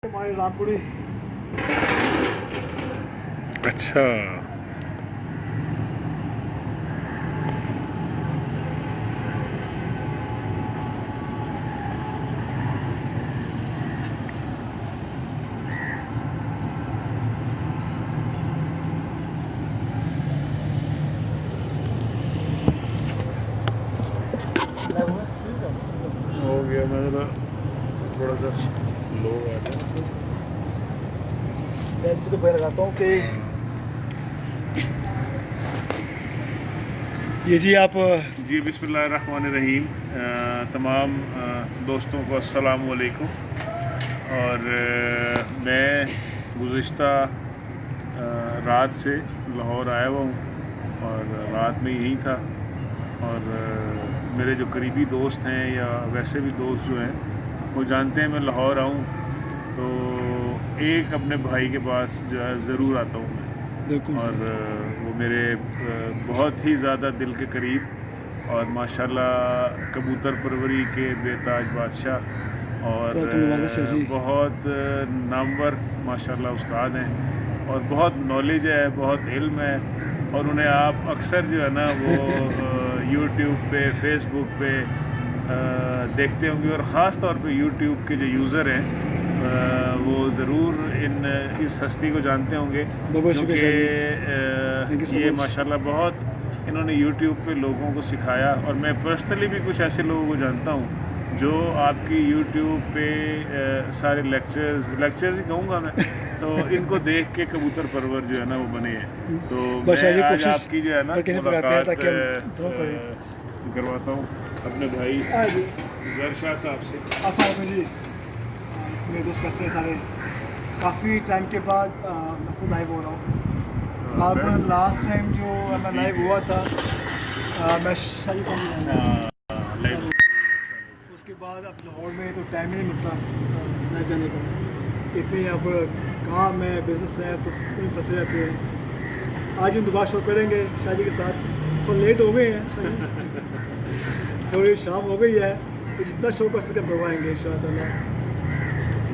हमारे रामपुरी। अच्छा, हो गया। मैं थोड़ा सा लो आ गया। मैं तो पैर लगाता हूँ कि ये जी आप जी बिस्मिल्लाहिर्रहमानिर्रहीम। तमाम दोस्तों को अस्सलाम वालेकुम। और मैं गुज़िश्ता रात से लाहौर आया हुआ हूँ और रात में यहीं था। और मेरे जो करीबी दोस्त हैं या वैसे भी दोस्त जो हैं वो जानते हैं मैं लाहौर आऊँ तो एक अपने भाई के पास जो है ज़रूर आता हूँ मैं। और वो मेरे बहुत ही ज़्यादा दिल के करीब और माशाल्लाह कबूतर परवरी के बेताज बादशाह और बहुत नामवर माशाल्लाह उस्ताद हैं और बहुत नॉलेज है, बहुत इल्म है। और उन्हें आप अक्सर जो है ना वो यूट्यूब पे, फेसबुक पे देखते होंगे और ख़ास तौर पे यूट्यूब के जो यूज़र हैं वो ज़रूर इस हस्ती को जानते होंगे क्योंकि ये माशाल्लाह बहुत इन्होंने यूट्यूब पे लोगों को सिखाया। और मैं पर्सनली भी कुछ ऐसे लोगों को जानता हूँ जो आपकी यूट्यूब पे सारे लेक्चर्स ही कहूँगा मैं, तो इनको देख के कबूतर परवर जो है ना वो बने हैं। तो मैं आज आपकी जो है ना मुलाकात करवाता हूँ अपने भाई ज़र शाह साहब से। अस्सलाम जी, मेरे दोस्त कैसे हैं सारे। काफ़ी टाइम के बाद मैं खुद लाइव हो रहा हूँ। अब लास्ट टाइम जो मैं लाइव हुआ था मैं शादी उसके बाद अब लाहौर में तो टाइम ही नहीं मिलता लाइव जाने का। इतने यहाँ पर काम है, बिजनेस है, तो फंसे रहते हैं। आज हम दोबारा शो करेंगे शादी के साथ। तो लेट हो गए हैं, थोड़ी शाम हो गई है, तो जितना शो कर सके करवाएंगे इंशाअल्लाह।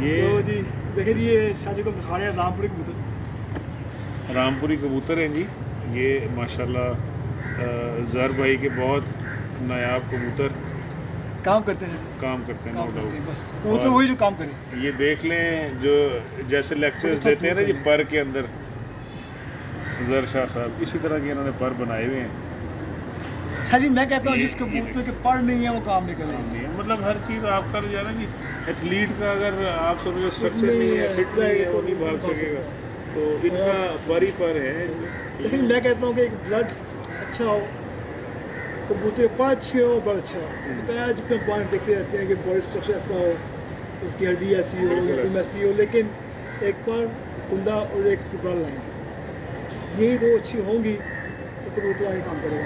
ये तो जी देखिए जी, ये शादी को दिखा रहे हैं रामपुरी कबूतर। रामपुरी कबूतर हैं जी ये माशाल्लाह ज़र भाई के बहुत नायाब कबूतर काम करते हैं नो डाउट। बस कबूतर वही जो काम करे। ये देख लें जो जैसे लेक्चर्स देते हैं ना जी पर के अंदर, ज़र शाह साहब इसी तरह के इन्होंने पर बनाए हुए हैं। अच्छा जी, मैं कहता हूँ जिस कबूतर के पर नहीं है वो काम नहीं करेंगे। मतलब हर चीज़ आपका जो है ना जी एथलीट का अगर आप समझो स्ट्रक्चर नहीं है, फिट नहीं है, वो नहीं भाग सकेगा। तो इनका पर ही पर है। लेकिन मैं कहता हूँ कि एक ब्लड अच्छा हो, कबूतर के पर अच्छे हो, बड़ा अच्छा हो। तो आज पे पॉइंट देखते रहते हैं कि बॉडी स्ट्रक्चर ऐसा हो, उसकी हड्डी ऐसी हो या तुम ऐसी हो, लेकिन एक पर कुंदा और एक ब्लड लाइन, यही दो अच्छी होंगी तो कबूतर आगे काम करेगा।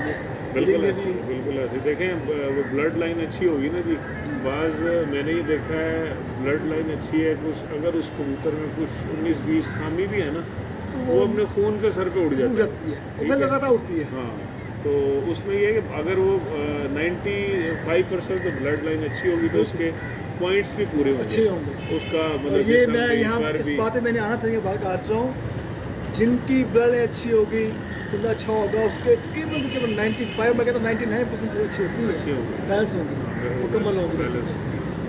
बिल्कुल ऐसे देखें वो ब्लड लाइन अच्छी होगी ना जी। बाज़ मैंने ये देखा है ब्लड लाइन अच्छी है, कुछ अगर उस कबूतर में कुछ 19-20 खामी भी है ना तो वो अपने खून के सर पे उड़ जाती है, लगातार उठती है। हाँ, तो उसमें ये है कि अगर वो 95% तो ब्लड लाइन अच्छी होगी तो उसके पॉइंट्स भी पूरे अच्छे होंगे उसका मतलब। ये मैं यहाँ इस बात में मैंने आना था, ये बात काट रहा हूँ, जिनकी ब्लड लाइन अच्छी होगी खुला अच्छा होगा, उसके तकरीबन 95 मैं कहता हूँ 99% अच्छी होगी, बैलेंस होगी, मुकम्मल होगी।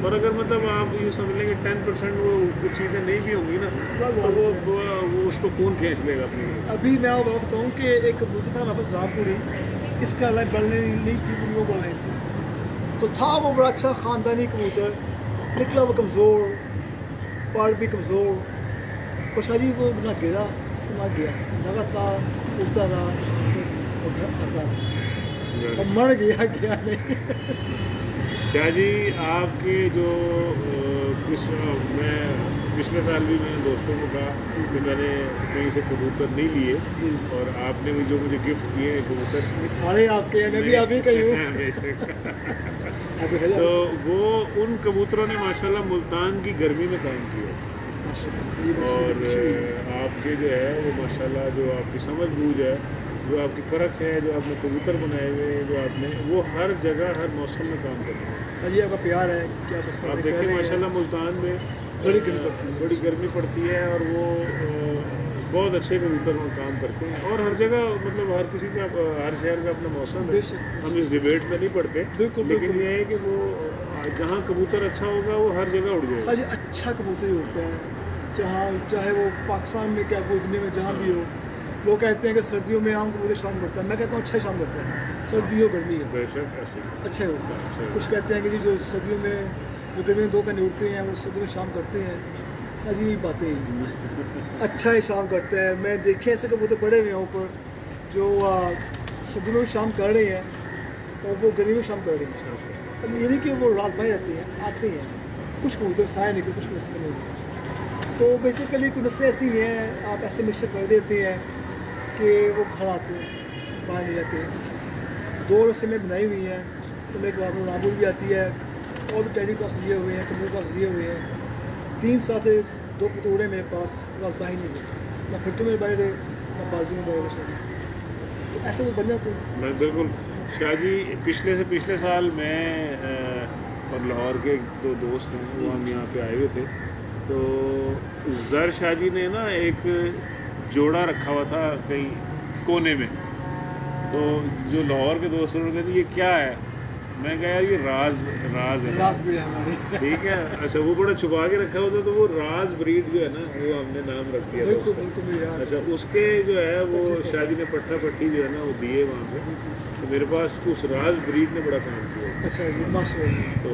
और अगर मतलब आप ये समझ लेंगे 10% वो कुछ चीज़ें नहीं भी होंगी ना तो वो उसको खून खींच लेगा अपनी। अभी मैं आपको बताऊँ कि एक कबूतर था मेरे पास रामपुरी, इसका अलग बढ़ने नहीं थी, वो बढ़ रही थी, तो था वो बड़ा अच्छा ख़ानदानी कबूतर, निकला वो कमज़ोर, पर भी कमज़ोर, और शादी वो ना गिरा ना गया, लगातार उड़ता रहा और मर गया नहीं। शाह जी आपके जो मैं पिछले साल भी मैंने दोस्तों को कहा कि मैंने कहीं से कबूतर नहीं लिए और आपने भी जो मुझे गिफ्ट किए हैं कबूतर सारे आपके हैं, मैं भी आप ही का ही हूँ। तो वो उन कबूतरों ने माशाल्लाह मुल्तान की गर्मी में काम किया और आपके जो है वो माशाल्लाह जो आपकी समझ बूझ है, जो आपकी फ़र्क है, जो आपने कबूतर बनाए हुए हैं, जो आपने वो हर जगह हर मौसम में काम करते हैं। जी आपका प्यार है क्या? आप देखिए माशाल्लाह मुल्तान में बड़ी गर्मी पड़ती है। बड़ी गर्मी पड़ती है और वो बहुत अच्छे कबूतर वहाँ काम करते हैं। और हर जगह मतलब हर किसी का हर शहर का अपना मौसम है, बेशक। हम इस डिबेट में नहीं पढ़ते, बिल्कुल, लेकिन बिल्कुल। ये है कि वो जहाँ कबूतर अच्छा होगा वो हर जगह उड़ जाएगा। आज अच्छा कबूतर ही होता है, चाहे वो पाकिस्तान में क्या कोई दुनिया में जहाँ भी हो। लोग कहते हैं कि सर्दियों में आम कबूतर शाम करता है, मैं कहता हूँ अच्छा शाम करता है, सर्दी हो गर्मी हो बेशक ऐसे ही। अच्छा ही होता अच्छा है। ही। कुछ कहते हैं कि जी जो सर्दियों में जो गर्मी में 2 घंटे उठते हैं वो सर्दियों में शाम करते हैं, अजीब बातें हैं। अच्छा ही शाम करता है। मैं देखे ऐसे कबूतर बड़े हुए हैं ऊपर जो सर्दियों में शाम कर रहे हैं और वो गर्मी में शाम कर रहे हैं। अब ये नहीं कि वो रात भर रहते हैं, आते हैं कुछ कबूतर साया नहीं, कुछ नस्ल नहीं होते। तो बेसिकली कुछ नस्लें ऐसी भी हैं, आप ऐसे मिक्सर कर देते हैं कि वो घर आते हैं, बाहर नहीं रहते। 2 रस्से में बनाई हुई हैं, तो मेरे को राबुल भी आती है और भी टेडी क्रॉस दिए हुए हैं, कमर क्रॉस दिए हुए हैं। 3 साथ 2 पतोड़े मेरे पास, रात बाही नहीं हुई ना, फिर तो मेरे बाहर ना बाजू में बाहर। तो ऐसे वो बन जाते हैं। मैं बिल्कुल शाहजी पिछले साल मैं और लाहौर के 2 दोस्त हैं, वो हम यहाँ पे आए हुए थे। तो ज़र शाहजी ने ना एक जोड़ा रखा हुआ था कहीं कोने में, तो जो लाहौर के दोस्तों ने कहा ये क्या है, मैं कहा यार ये राज है। राज भी है हमारी। ठीक है, अच्छा वो बड़ा छुपा के रखा होता, तो वो राज ब्रीड जो है ना वो हमने नाम रख दिया था बिल्कुल उसका। बिल्कुल मेरी राज। अच्छा उसके जो है वो शादी ने पट्टा पट्टी जो है ना वो दिए वहाँ पे, तो मेरे पास उस राज ब्रीड ने बड़ा काम किया। अच्छा जी, माशाल्लाह। तो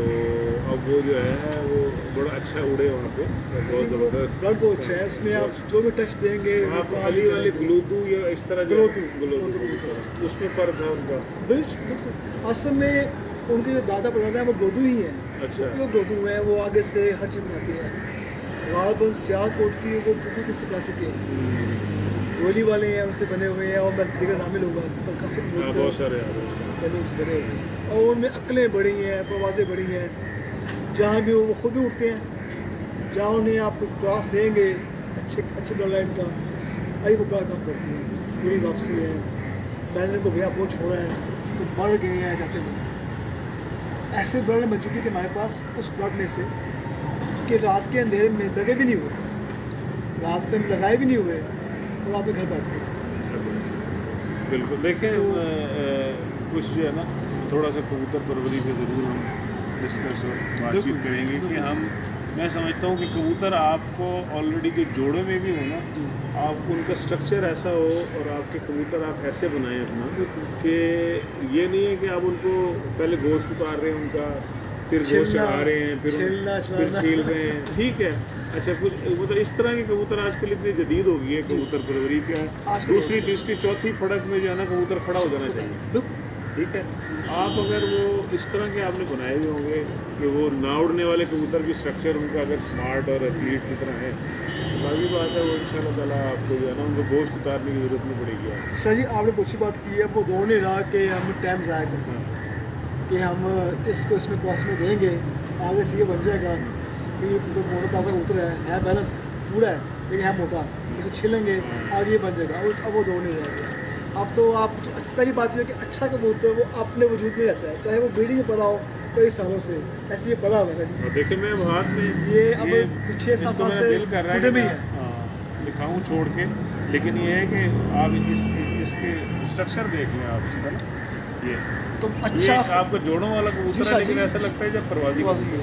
अब वो जो है वो बड़ा अच्छा उड़े वहाँ पे, बहुत ज़बरदस्त। ब्लड बहुत अच्छा है, उसमें आप जो भी टच देंगे आप अली वाले ग्लूदू या इस तरह जो ग्लोदू। उसमें फ़र्क था उनका। बिल्कुल असल में उनके जो दादा परदादा हैं वो ग्लोदू ही हैं। अच्छा। वो ग्लोदू हैं, वो आगे से हर चीज़ बनाते हैं। गालबन सियालकोट की वो बहुत किस्से बना चुके हैं, गोली वाले हैं उनसे बने हुए हैं, और मैं दिगर नामिल होगा पर काफ़ी बहुत सारे आ रहे हैं। बने हुए हैं। और उनमें अक्लें बड़ी हैं, परवाज़ें बड़ी हैं, जहाँ भी वो खुद भी उठते हैं, जहाँ उन्हें आप क्रॉस देंगे अच्छे ब्लड लाइन का, आई वो बड़ा काम करती है। पूरी वापसी है, मैंने उनको भैया बहुत छोड़ा है तो मर गए हैं जाते नहीं। ऐसे ब्लड बन चुकी थी हमारे पास उस ब्लड में से कि रात के अंधेरे में लगे भी नहीं हुए, रात में लगाए भी नहीं हुए, और रात में घर बैठते। बिल्कुल देखें कुछ जो है ना थोड़ा सा कबूतर परवरी पे ज़रूर हम डिस्कस और बातचीत करेंगे कि मैं समझता हूँ कि कबूतर आपको ऑलरेडी जो जोड़े में भी हो ना, आप उनका स्ट्रक्चर ऐसा हो और आपके कबूतर आप ऐसे बनाएं अपना कि ये नहीं है कि आप उनको पहले गोश्त उतार रहे हैं उनका, फिर गोश्त चढ़ा रहे हैं, फिर छील रहे हैं। ठीक है, अच्छा कुछ मतलब इस तरह के कबूतर आजकल इतनी जदीद हो गई है कबूतर परवरी का। दूसरी तीसरी चौथी फड़क में जो है ना कबूतर खड़ा हो जाना चाहिए। ठीक है, आप अगर वो इस तरह के आपने बनाए हुए होंगे कि वो ना उड़ने वाले कबूतर की स्ट्रक्चर उनका अगर स्मार्ट और एथलीट की तरह है, तो बाकी बात है वो इंशाल्लाह ताला आपको जो है ना उनको गोश्त उतारने की ज़रूरत नहीं पड़ेगी। सर जी आपने बहुत अच्छी बात की है, वो दौड़ नहीं रहा कि हम टाइम ज़ाया करें कि हम इसको इसमें क्रॉस में देंगे, आगे से ये बन जाएगा कि तो मोटा ताज़ा कबूतर है बैलेंस पूरा है लेकिन है मोटा, इसे छीलेंगे आगे ये बन जाएगा, अब वो दौड़ नहीं रहेगा। अब तो आप पहली बात ये है कि अच्छा कबूतर वो अपने वजूद में रहता है, चाहे वो ब्रीडिंग में पड़ा हो कई सालों से, ऐसे ये पड़ा हुआ है। देखिए मैं हाथ में ये अब 6-7 साल से दिल कर रहा है खुद में कि है मैं दिखाऊं छोड़ के, लेकिन ये है कि आप इसके स्ट्रक्चर देख लें आप, है ना, ये तो अच्छा आपका जोड़ों वाला कबूतर है, लेकिन ऐसा लगता है जब परवाजी है।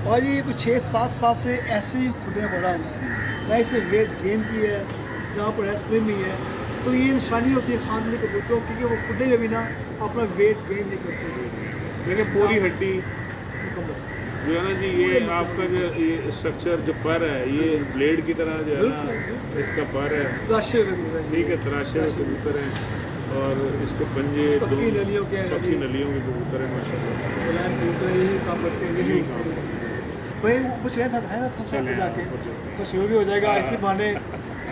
और ये कुछ 6-7 साल से ऐसे ही खुद में बड़ा हुआ है, ना इसने वेट गेन की है, जहाँ पर है स्लिम ही है। तो ये निशानी होती है खानदानी कबूतरों की कि वो खुदे में भी ना अपना वेट गेन नहीं करते। लेकिन पूरी हड्डी मुकम्मल जो है ना जी, ये आपका जो ये स्ट्रक्चर जो पर है ये ब्लेड की तरह जो है ना इसका पर है, तराशे हुए ठीक है, तराशे हुए कबूतर हैं और इसके पंजे पक्की नलियों के पक्की नलियों के कबूतर हैं माशाल्लाह। कबूतर यही काम करते हैं, यही भाई वो कुछ रहता है ना था जाके तो शुरू भी हो जाएगा। इसी बहाने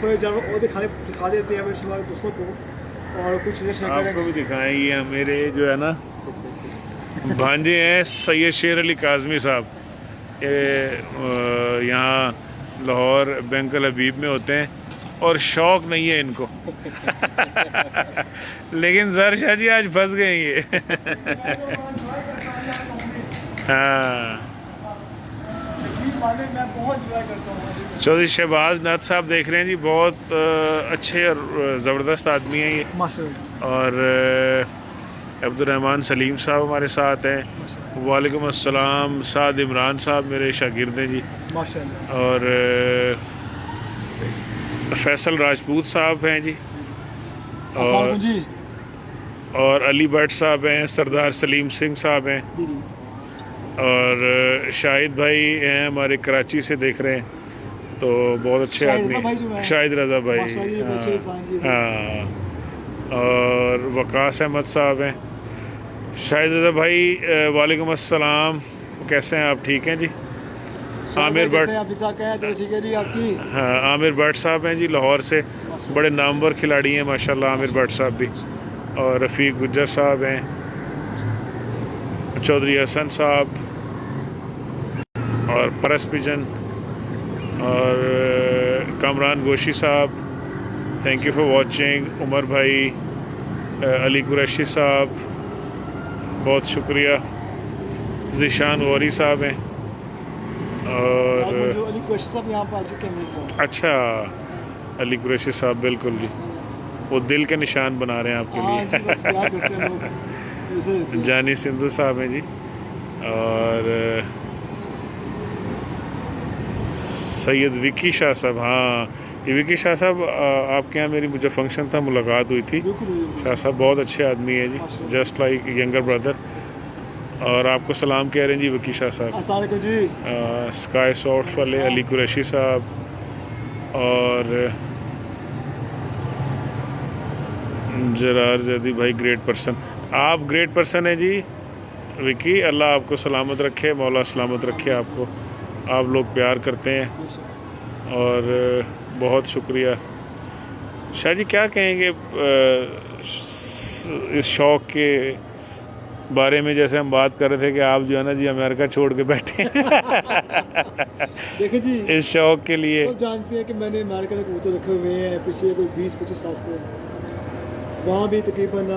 थोड़े जानवर और दिखा देते हैं हमारे दोस्तों को, और कुछ आपको भी दिखाएं। ये मेरे जो है ना भांजे हैं सैयद शेर अली काज़मी साहब, ये यहाँ लाहौर बैंक अल हबीब में होते हैं और शौक़ नहीं है इनको लेकिन ज़र शाह जी आज फंस गए ये हाँ माने मैं बहुत इंजॉय करता हूँ। चौधरी शहबाज नाथ साहब देख रहे हैं जी, बहुत अच्छे और ज़बरदस्त आदमी हैं ये। माशाल्लाह। और अब्दुर्रहमान सलीम साहब हमारे साथ हैं। वालेकुम अस्सलाम। साद इमरान साहब मेरे शागिर्द हैं जी। माशाल्लाह। और फैसल राजपूत साहब हैं जी। अस्सलाम जी। और अली भट्ट साहब हैं, सरदार सलीम सिंह साहब हैं, जी जी। और शाहिद भाई हैं हमारे, कराची से देख रहे हैं, तो बहुत अच्छे शाहिद रज़ा भाई जो आदमी हैं। शाहिद रज़ा भाई। माशाल्लाह, बच्चे इंसान जी। हाँ। और वकास अहमद साहब हैं। शाहिद रज़ा भाई वालेकुम अस्सलाम, कैसे हैं आप? ठीक हैं जी। आमिर भट्ट, आप ठीक ठाक हैं? तो ठीक है जी आपकी। हाँ, आमिर भट्ट साहब हैं जी, लाहौर से, बड़े नामवर खिलाड़ी हैं माशाल्लाह आमिर भट्ट साहब भी। और रफ़ीक गुज्जर साहब हैं, चौधरी हसन साहब, और परस पिजन, और Kamran Goshi sahab, thank you for watching. Umar भाई, अली कुरैशी साहब, बहुत शुक्रिया। ज़िशान गौरी साहब हैं। और जो अली कुरैशी साहब यहाँ पर आ चुके हैं मेरे पास। अच्छा, अली कुरैशी साहब बिल्कुल जी, वो दिल के निशान बना रहे हैं आपके जी, बस प्यार करते हैं लोग, दूसरे देते लिए। हैं। जानी सिंधु साहब हैं जी। और सैयद विकी शाह साहब, हाँ ये विकी शाह साहब आपके यहाँ मेरी मुझे फंक्शन था, मुलाकात हुई थी। बिल्कुल बिल्कुल। शाह साहब बहुत अच्छे आदमी है जी, जस्ट लाइक यंगर ब्रदर। और आपको सलाम कह रहे हैं जी विकी शाह साहब। अस्सलाम वालेकुम जी। स्काई सॉफ्ट वाले अली कुरैशी साहब, और जरार जैदी भाई ग्रेट पर्सन। आप ग्रेट पर्सन हैं जी विकी, अल्लाह आपको सलामत रखे, मौला सलामत रखे आपको। आप लोग प्यार करते हैं और बहुत शुक्रिया। शाह जी क्या कहेंगे इस शौक़ के बारे में, जैसे हम बात कर रहे थे कि आप जो है ना जी अमेरिका छोड़ के बैठे हैं देखिए जी, इस शौक़ के लिए। सब जानते हैं कि मैंने अमेरिका में कबूतर रखे हुए हैं पिछले कोई 20-25 साल से। वहाँ भी तकरीबन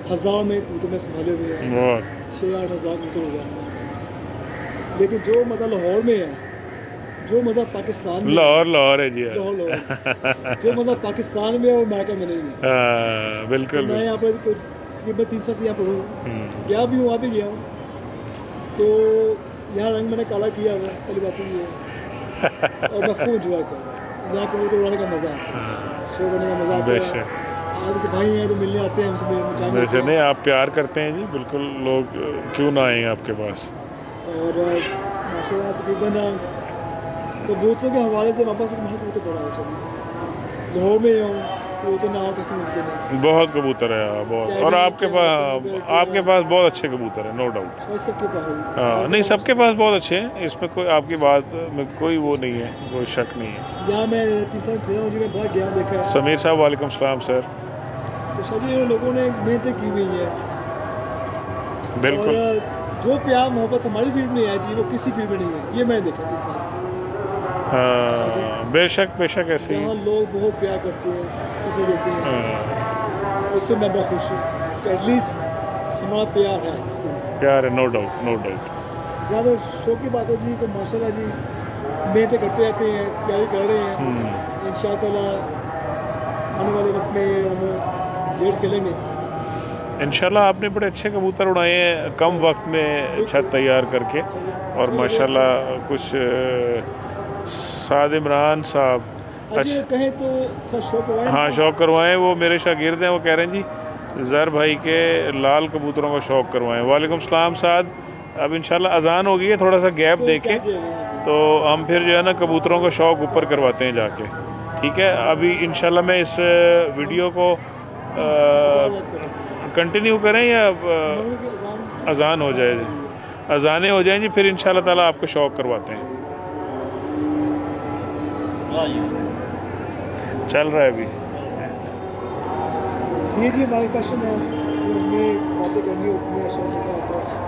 1000 में कबूतर में संभाले हुए हैं, बहुत 6-8 हज़ार कबूतर हो गया। लेकिन जो मज़ा लाहौर में है, जो मज़ा पाकिस्तान में, लाहौर है जी। लाहौर जो मज़ा पाकिस्तान में है वो अमेरिका में नहीं है। बिल्कुल। मैं यहाँ पर तकरीबन 3 साल से यहाँ पर हूँ, गया भी हूँ, वहाँ भी गया हूँ, तो यहाँ रंग मैंने काला किया हुआ है, पहली बात तो ये है। और मैं खूब इंजॉय कर रहा हूँ, यहाँ कबूतर उड़ाने का मज़ा आता है, शो करने का मज़ा आता है। आप जैसे भाई हैं तो मिलने आते हैं हमसे, वैसे नहीं, आप प्यार करते हैं जी, बिल्कुल, लोग क्यों ना आए आपके पास। और माशाल्लाह तकरीबन कबूतरों के हवाले से वापस वहाँ कबूतर बड़ा हो चलिए, लाहौर में ही हूँ, कबूतर ना हो किसी मुल्क में। बहुत कबूतर है, बहुत। और आपके पास बहुत अच्छे कबूतर है, नो डाउट। सबके पास हाँ, नहीं सबके पास बहुत अच्छे हैं, इसमें कोई आपकी बात में कोई वो नहीं है, कोई शक नहीं है। यहाँ मैं तीसरा फिर हूँ जी, मैं बहुत ज्ञान देखा है। समीर साहब वालेकुम सलाम सर। तो सर जी लोगों ने मेहनतें की हुई हैं, बिल्कुल। और जो प्यार मोहब्बत हमारी फील्ड में है जी, वो किसी फील्ड में नहीं है, ये मैंने देखा 3 साल। हाँ, बेशक बेशक ऐसे ही। यहाँ लोग बहुत प्यार करते हैं, इसे देते हैं, इससे मैं बहुत खुश हूँ कि एटलीस्ट हमारा प्यार है इसमें। प्यार है, नो डाउट नो डाउट। ज़्यादा शौक की बात है जी, तो माशाल्लाह जी मेहनतें करते रहते हैं, तैयारी कर रहे हैं। इंशाअल्लाह आने वाले वक्त में हम जेट खेलेंगे इंशाल्लाह। आपने बड़े अच्छे कबूतर उड़ाए हैं कम वक्त में, छत तैयार करके, और माशाल्लाह कुछ साद इमरान साहब अच्छा कहें तो थोड़ा शौक करवाएं। हाँ, शौक़ करवाएं, वो मेरे शागिर्द हैं, वो कह रहे हैं जी ज़र भाई के लाल कबूतरों का शौक़ करवाएं। वालेकुम सलाम साद। अब इंशाल्लाह अजान हो गई है, थोड़ा सा गैप देके तो हम फिर जो है ना कबूतरों का शौक़ ऊपर करवाते हैं जाके, ठीक है। अभी इंशाल्लाह मैं इस वीडियो को कंटिन्यू करें या अजान हो जाए? अजानें हो जाएं जी, फिर इंशाल्लाह ताला आपको शौक़ करवाते हैं। चल रहा है अभी ये जी हमारे क्वेश्चन है, जो हमें बातें करनी होती है, शौक होता है।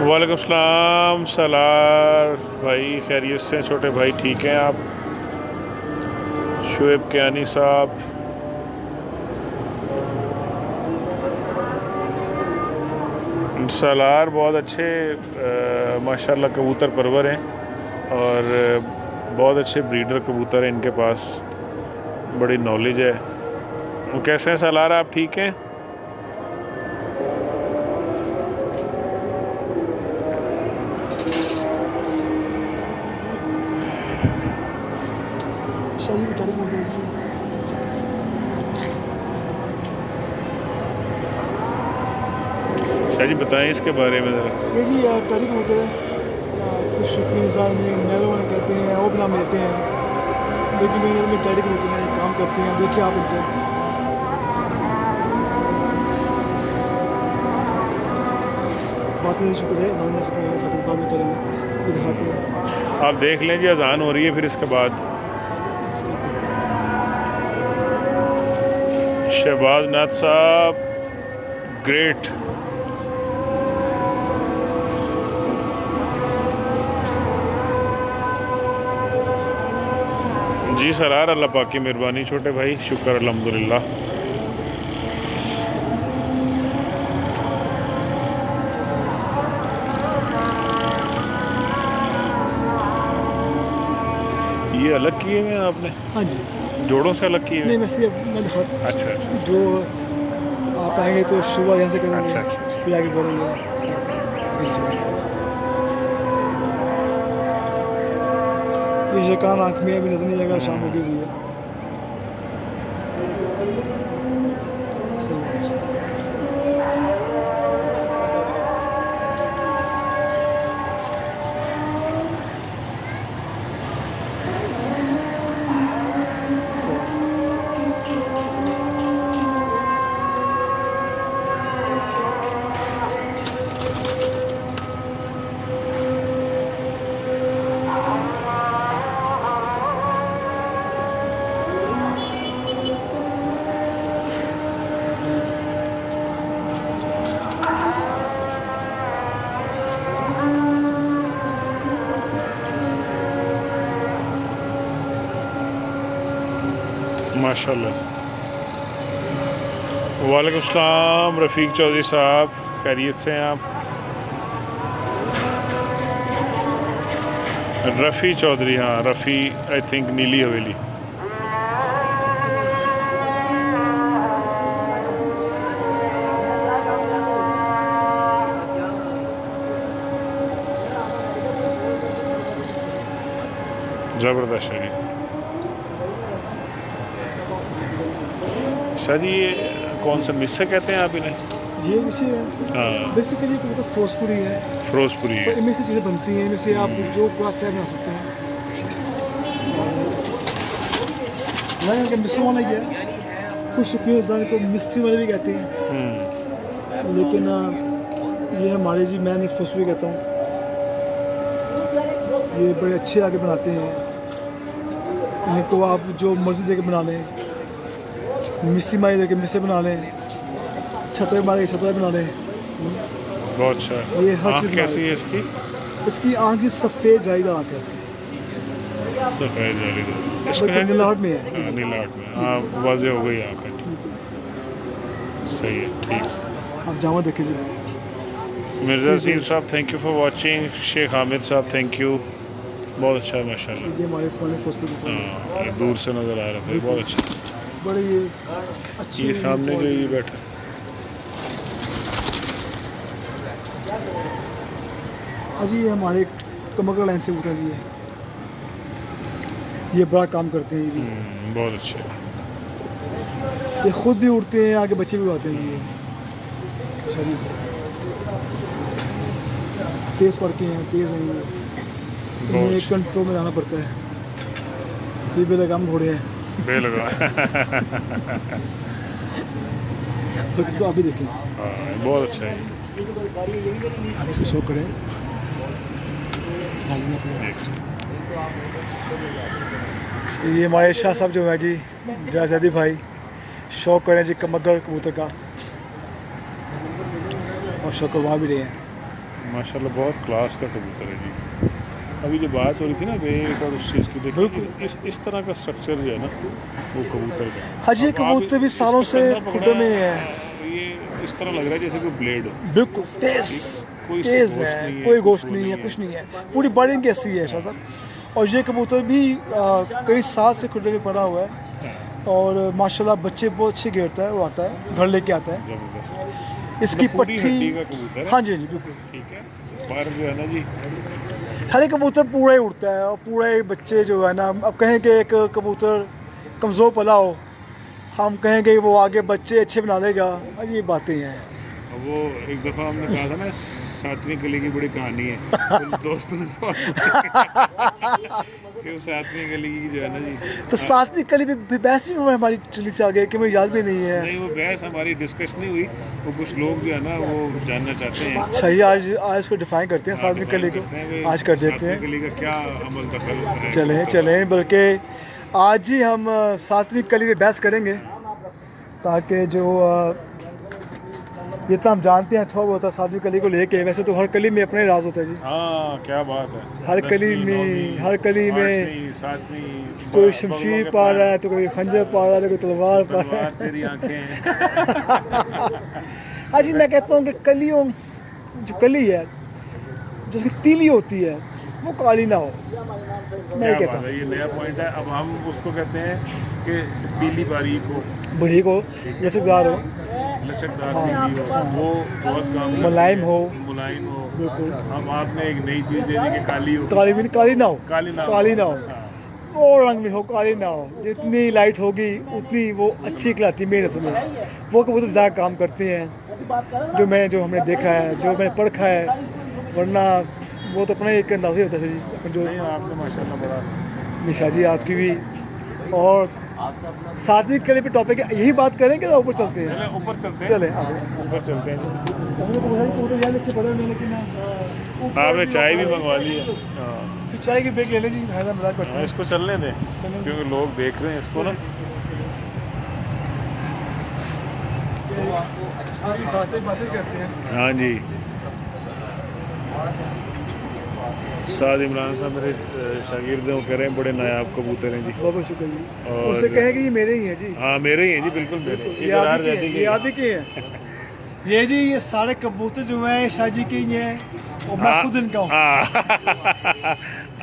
वालेकुम सलाम सलार भाई, खैरियत से छोटे भाई? ठीक हैं आप? शुएब कियानी साहब, सलार बहुत अच्छे माशाल्लाह कबूतर परवर हैं और बहुत अच्छे ब्रीडर कबूतर हैं इनके पास, बड़ी नॉलेज है। वो कैसे हैं सलार, आप ठीक हैं? शाह जी बताएं इसके बारे में ज़रा। ये जी टरी कबूतर है, कुछ शौकीन इंसान में नैरो वाले कहते हैं, वो भी नाम लेते हैं, लेकिन में टरी कबूतर हैं, काम करते हैं। देखिए आप इनको, बातें शुक्र है बाद में करेंगे, दिखाते हैं। आप देख लें जी, अजान हो रही है, फिर इसके बाद शहबाज नाथ साहब ग्रेट। जी सरार, अल्लाह पाक की मेहरबानी छोटे भाई, शुक्र अल्हम्दुलिल्लाह। ये अलग किए हुए हैं आपने? हाँ जी, जोड़ों से अलग किए हुए? नहीं मैं अच्छा जो आप आएंगे तो सुबह यहाँ से करेंगे, अच्छा। फिर आगे बढ़ेंगे। ये शिकार आँख में अभी नजर नहीं आएगा, शाम हो गई हुई है। माशाल्लाह। वालेकुम सलाम रफ़ीक चौधरी साहब, खैरियत से हैं आप? रफ़ी चौधरी, हाँ रफ़ी, आई थिंक नीली हवेली। ज़बरदस्त शाह जी। शाह जी ये कौन सा मिस्से कहते हैं आप इन्हें? ये विषय है, हाँ बेसिकली तो फिरोजपुरी है, फिरोजपुरी तो है। इनमें से चीज़ें बनती हैं, इनमें से आप जो क्रॉस टाइप बना सकते हैं। नहीं कि मिस्त्री वाला ही है, कुछ शौकीन इंसान को मिस्त्री वाले भी कहते हैं, लेकिन ये हमारे जी, मैं फिरोजपुरी कहता हूँ। ये बड़े अच्छे आगे बनाते हैं, इनको आप जो मर्जी दे के बना लें, मिस्सी मारी दे के मिस्से बना लें, छतरे मारे के छतरे बना लें। बहुत अच्छा। ये हर आँख चीज़ कैसी है इसकी? इसकी आँख की सफ़ेद जालीदार आँख है इसकी, सफ़ेद जालीदार, बल्कि नीलाहट में है। नीलाट में, हाँ वाज़े हो गई आँख। सही है, ठीक। आप जामा देखे जी। Mirza Seem sahab thank you for watching. Sheikh Hamid sahab thank you, बहुत अच्छा है माशाल्लाह। ये हमारे पुराने फौज हाँ ये दूर से नज़र आ रहा था, बहुत अच्छा। बड़े ये अच्छी, ये सामने जो ये बैठा, अजी ये हमारे कमकर लाइन से उठा जी है, ये बड़ा काम करते हैं। ये भी बहुत अच्छे। ये खुद भी उड़ते हैं, आगे बच्चे भी उड़ाते हैं जी। ये शरीफ तेज़ पढ़ के हैं, तेज़ हैं ये, इन्हें कंट्रोल में लाना पड़ता है। ये बेलगाम घोड़े हैं, बेलगा। तो किसको अभी देखें। हाँ बहुत अच्छा है। आप इसे शो करें। ये हमारे शाह साहब जो है जी, जायदी भाई, शौक करें जी कमगर कबूतर का, और शौक करवा भी रहे हैं। माशाल्लाह बहुत क्लास का कबूतर है जी। अभी जो बात हो रही थी ना वेट और उस चीज़ की, देखिए इस तरह का स्ट्रक्चर जो है ना वो कबूतर का। हाँ जी, ये अब आप कबूतर भी इसका सालों से कंधा खुडे पकड़ा में है, ये इस तरह लग रहा है जैसे कोई ब्लेड हो। बिल्कुल तेज कोई तेज गोश्त है, नहीं है, कोई गोश्त वो नहीं है, कुछ नहीं है, पूरी बॉडी इनकी ऐसी है शाह साहब। और ये कबूतर भी कई साल से खुडे में पड़ा हुआ है और माशाल्लाह बच्चे बहुत अच्छे घेरता है, वो आता है घर लेके आता है। जबरदस्त। इसकी पूरी पट्टी, हड्डी का कबूतर है। हाँ जी जी बिल्कुल, ठीक है। पर जो है ना जी, हर एक कबूतर पूरा ही उड़ता है और पूरा ही बच्चे जो है ना, अब कहें कि एक कबूतर कमज़ोर पला हो, हम कहेंगे वो आगे बच्चे अच्छे बना देगा, अब ये बातें हैं। वो एक दफ़ा हमने कहा था ना 7वीं कली की बड़ी कहानी है, तो दोस्तों ने कि वो 7वीं कली की जो है ना जी, तो 7वीं कली भी बहस नहीं हुआ हमारी चली से आगे कि मुझे याद भी नहीं है। नहीं वो बहस हमारी डिस्कस नहीं हुई, वो कुछ लोग जो है ना वो जानना चाहते हैं। सही, आज आज इसको डिफाइन करते हैं 7वीं कली को, आज कर देते 7वीं हैं। कली का क्या अमल दखल है। चलें चलें, बल्कि आज ही हम 7वीं कली में बहस करेंगे, ताकि जो ये तो हम जानते हैं थोड़ा बहुत 7वीं कली को लेके, वैसे तो हर कली में अपने राज होता है जी। हाँ क्या बात है। हर कली 10वीं, में 9वीं, हर कली में 8वीं, 7वीं, कोई बगलों शमशीर के पा पैर, रहा है, तो कोई खंजर पा रहा है, तो कोई तलवार पा रहा तलवार तेरी आंखें। है। हाँ जी, मैं कहता हूँ कि कलियों, जो कली है, जो उसकी तीली होती है, वो काली ना हो। मैं ये क्या कहता बात है, ये नया पॉइंट है। अब हम उसको कहते हैं कि पीली बारीक हो, हूँ बड़ी को, लचकदार हो, लचकदार हाँ, पीली हो, वो बहुत काम करती मुलायम है, हो। मुलायम हो। बिल्कुल। अब आपने एक नई चीज़ दे दी कि काली हो। काली भी नहीं, काली ना हो, काली ना हो। काली ना हो, हाँ। वो रंग में हो, काली ना हो। जितनी लाइट होगी उतनी वो अच्छी कहलाती है मेरे समझ। वो कबूतर ज़्यादा काम करते हैं, जो हमने देखा है, जो मैंने पढ़ा है, वरना वो तो अपना एक अंदाज़ा ही होता है जी। जो नहीं आपने माशाल्लाह बड़ा। निशा जी आपकी भी। और 7वीं कली पे टॉपिक है, यही बात करें कि ऊपर चलते हैं? चले ऊपर चलते हैं। चले आ जाए। ऊपर चलते हैं। अच्छे पढ़े हुए, लेकिन आपने चाय भी मंगवा ली है। हाँ फिर चाय की ब्रेक ले लें जी, ज़्यादा मजाक करते हाँ, हैं। इसको चलने दें चलें। क्योंकि लोग देख रहे हैं इसको ना। सारी बातें करते हैं। हाँ जी, साद इमरान साहब मेरे शागिर्द हैं, वो कह रहे हैं बड़े नायाब कबूतर हैं जी। बहुत बहुत शुक्रिया जी। और- उससे कहें कि ये मेरे ही हैं जी। हाँ मेरे ही हैं जी, बिल्कुल मेरे। ये आप ही के हैं, ये आप ही के हैं। ये जी, ये सारे कबूतर जो हैं शाहजी के ही हैं, और मैं खुद इनका हूँ।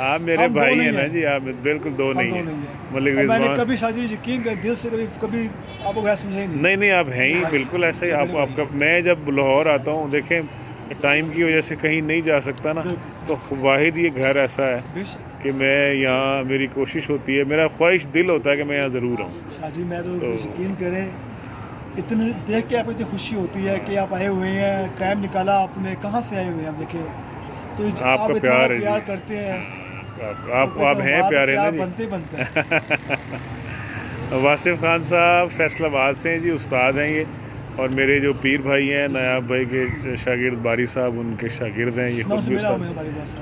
आप मेरे हम दो भाई नहीं हैं ना हैं। जी, आप बिल्कुल दो नहीं हम हैं। दो नहीं हैं। मलिक और मैंने रिजवान कभी शाहजी यकीन कर दिल से कभी आपको गैर समझा ही नहीं। नहीं नहीं, आप हैं ही बिल्कुल ऐसे ही। आप आपका, मैं जब लाहौर आता हूँ, देखें टाइम की वजह से कहीं नहीं जा सकता ना, तो वाहिद ये घर ऐसा है बेशक कि मैं यहाँ, मेरी कोशिश होती है, मेरा ख्वाहिश दिल होता है कि मैं यहाँ ज़रूर आऊँ। शाहजी, मैं तो यकीन करें, इतने देख के आपको इतनी खुशी होती है कि आप आए हुए हैं, टाइम निकाला आपने, कहाँ से आए हुए हैं आप देखें, तो आपका आप इतना प्यार है प्यार जी। करते हैं, आप हैं प्यारे ना जी। बनते हैं। वासिफ खान साहब फैसलाबाद से हैं जी, उस्ताद हैं ये, और मेरे जो पीर भाई हैं, नायाब भाई के शागिर्द बारी साहब, उनके शागिर्द हैं ये खुद भी उस्ताद।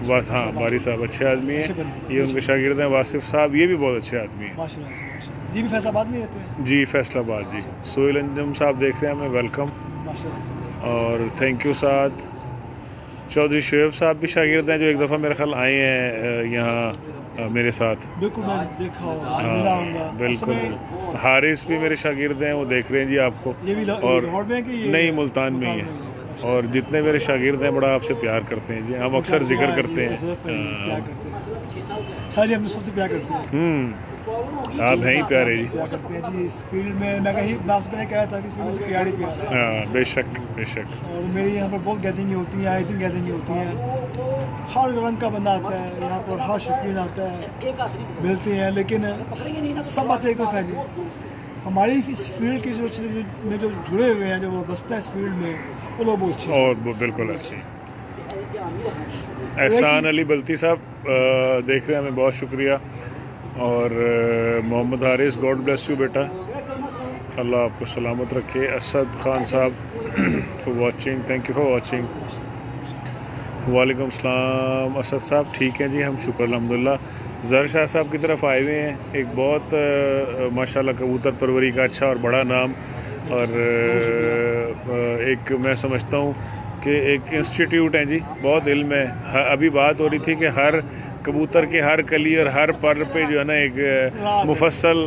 बस हाँ, बारी साहब अच्छे आदमी हैं, ये उनके शागिर्द हैं। वासिफ साहब ये भी बहुत अच्छे आदमी हैं जी, भी फैसलाबाद में रहते हैं जी, फैसलाबाद जी। सोहेल अंजम साहब देख रहे हैं हमें, वेलकम माशाल्लाह। और थैंक यू। साथ चौधरी शुएब साहब भी शागिर्द हैं, जो एक दफ़ा मेरे ख्याल आए हैं यहाँ मेरे साथ। बिल्कुल, मैंने देखा होगा, मिला होगा। बिल्कुल। हारिस भी मेरे शागिर्द हैं, वो देख रहे हैं जी आपको। ये भी और लाहौर में है कि ये नहीं, मुल्तान में ही है। और जितने मेरे शागिर्द हैं बड़ा आपसे प्यार करते हैं जी, हम अक्सर जिक्र करते हैं। प्यार करते हैं शाहजी, हम सबसे प्यार करते हैं। आप हैं ही प्यारे जी। प्यार करते हैं जी। इस फील्ड में मैं कहीं बात मैंने कहा था कि इसमें मुझे प्यार ही प्यार है। हाँ बेशक बेशक। और मेरी यहाँ पर बहुत गैदरिंग होती हैं, आए दिन गैदरिंग होती हैं, हर रंग का बंदा आता है यहाँ पर, हर शौकीन आता है, मिलते हैं, लेकिन सब बातें एक तरफ है जी। हमारी इस फील्ड की में जो जुड़े हुए हैं, जो वो बसता है इस फील्ड में, वो लोग बहुत अच्छे हैं। और वो बिल्कुल अच्छी। एहसान अली बल्ती साहब देख रहे हैं हमें, बहुत शुक्रिया। और Mohammad Haris, god bless you बेटा, अल्लाह आपको सलामत रखे। Asad Khan sahab for watching, thank you for watching. वालेकुम सलाम असद साहब, ठीक है जी, हम शुक्र अल्हम्दुलिल्लाह। ज़र शाह साहब की तरफ आए हुए हैं, एक बहुत माशाल्लाह कबूतर परवरी का अच्छा और बड़ा नाम, और एक मैं समझता हूँ कि एक इंस्टीट्यूट है जी, बहुत इल्म है। अभी बात हो रही थी कि हर कबूतर के हर कली और हर पर पे जो है ना एक मुफस्सल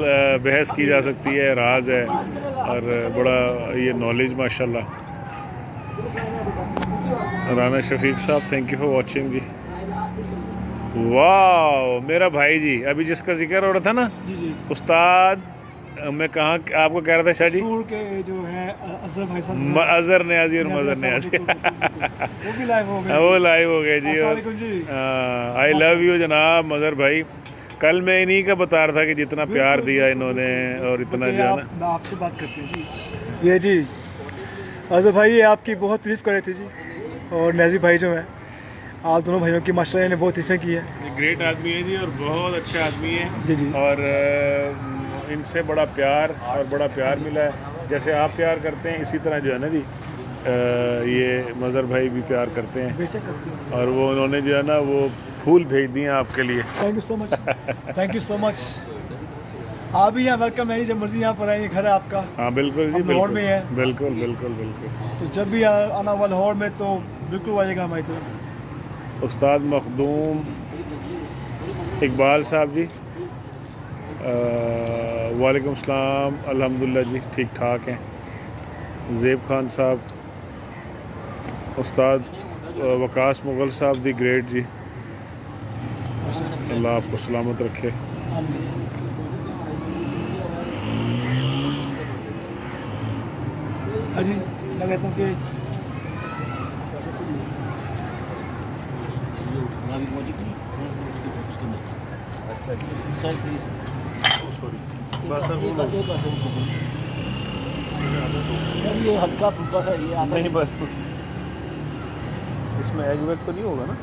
बहस की जा सकती है, राज है और बड़ा ये नॉलेज माशाल्लाह। राना शफीक साहब थैंक यू फॉर वाचिंग जी। वाह मेरा भाई जी, अभी जिसका जिक्र हो रहा था ना जी जी उस्ताद, मैं कहाँ आपको कह रहा था शाह जी, सूर के जो है अजहर भाई साहब, अजहर न्याजी और मजहर न्याजी वो भी लाइव हो गए। वो लाइव हो गए जी। अस्सलाम वालेकुम जी। आई लव यू जनाब मजहर भाई। कल मैं इन्हीं का बता रहा था कि जितना प्यार दिया इन्होंने और इतना जो है ना। मैं आपसे बात करती हूँ जी। ये जी अजहर भाई ये आपकी बहुत तारीफ कर रहे थे जी, और न्याजी भाई जो है, आप दोनों भाइयों की माशाल्लाह ने बहुत तारीफें की है। ग्रेट आदमी है जी और बहुत अच्छे आदमी है जी जी। और इनसे बड़ा प्यार मिला है। जैसे आप प्यार करते हैं इसी तरह जो है ना जी ये मजहर भाई भी प्यार करते हैं, बेशक करती हूँ। और वो उन्होंने जो है ना वो फूल भेज दिए आपके लिए। Thank you so much, thank you so much. आप भी यहाँ वेलकम है, जब मर्जी यहाँ पर आए, घर है आपका। हाँ बिल्कुल जी, लाहौर में है। बिल्कुल बिल्कुल बिल्कुल। तो जब भी आना हुआ लाहौर में तो बिल्कुल आइएगा हमारी तरफ। उस्ताद मखदूम इकबाल साहब जी, वालेकुम सलाम, अल्हम्दुलिल्लाह जी ठीक ठाक हैं। ज़ेब खान साहब, उस्ताद वकास मुग़ल साहब दी ग्रेट जी, अल्लाह आपको सलामत रखे। हाँ जी, मैं कहता हूँ कि ये हल्का फुल्का सा ये आता नहीं बस इसमें एग वेग तो नहीं होगा ना?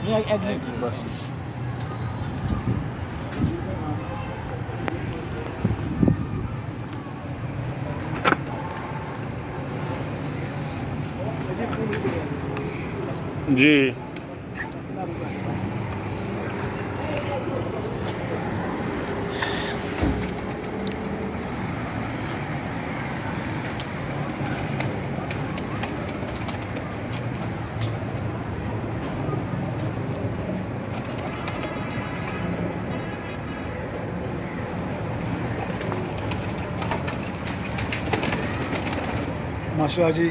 नहीं एग नहीं बस जी। माशाल्लाह जी,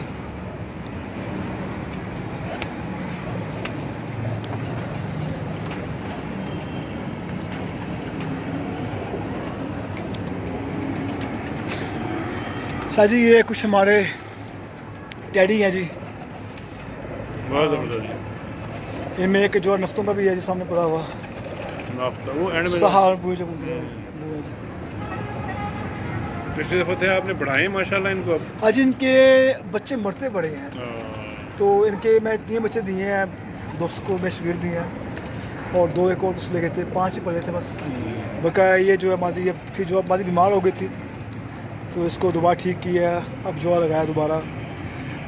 शाह जी ये कुछ हमारे टैडी हैं जी, बहुत ज़बरदस्त। इनमें एक जो नफ्तों का भी है जी सामने पड़ा हुआ, वो एंड में सहारनपुर जो गुजरे हैं। पिछले दफ़े थे आपने बढ़ाए माशाल्लाह इनको अब। आज इनके बच्चे मरते बड़े हैं, तो इनके मैं 3 बच्चे दिए हैं, दोस्त को मैं शबीर दिए हैं और 2 एक और दोस्त ले गए थे, 5 ही पले थे बस। बकाया ये जो है मादी, ये फिर जो मादी बीमार हो गई थी तो इसको दोबारा ठीक किया, अब जो लगाया दोबारा,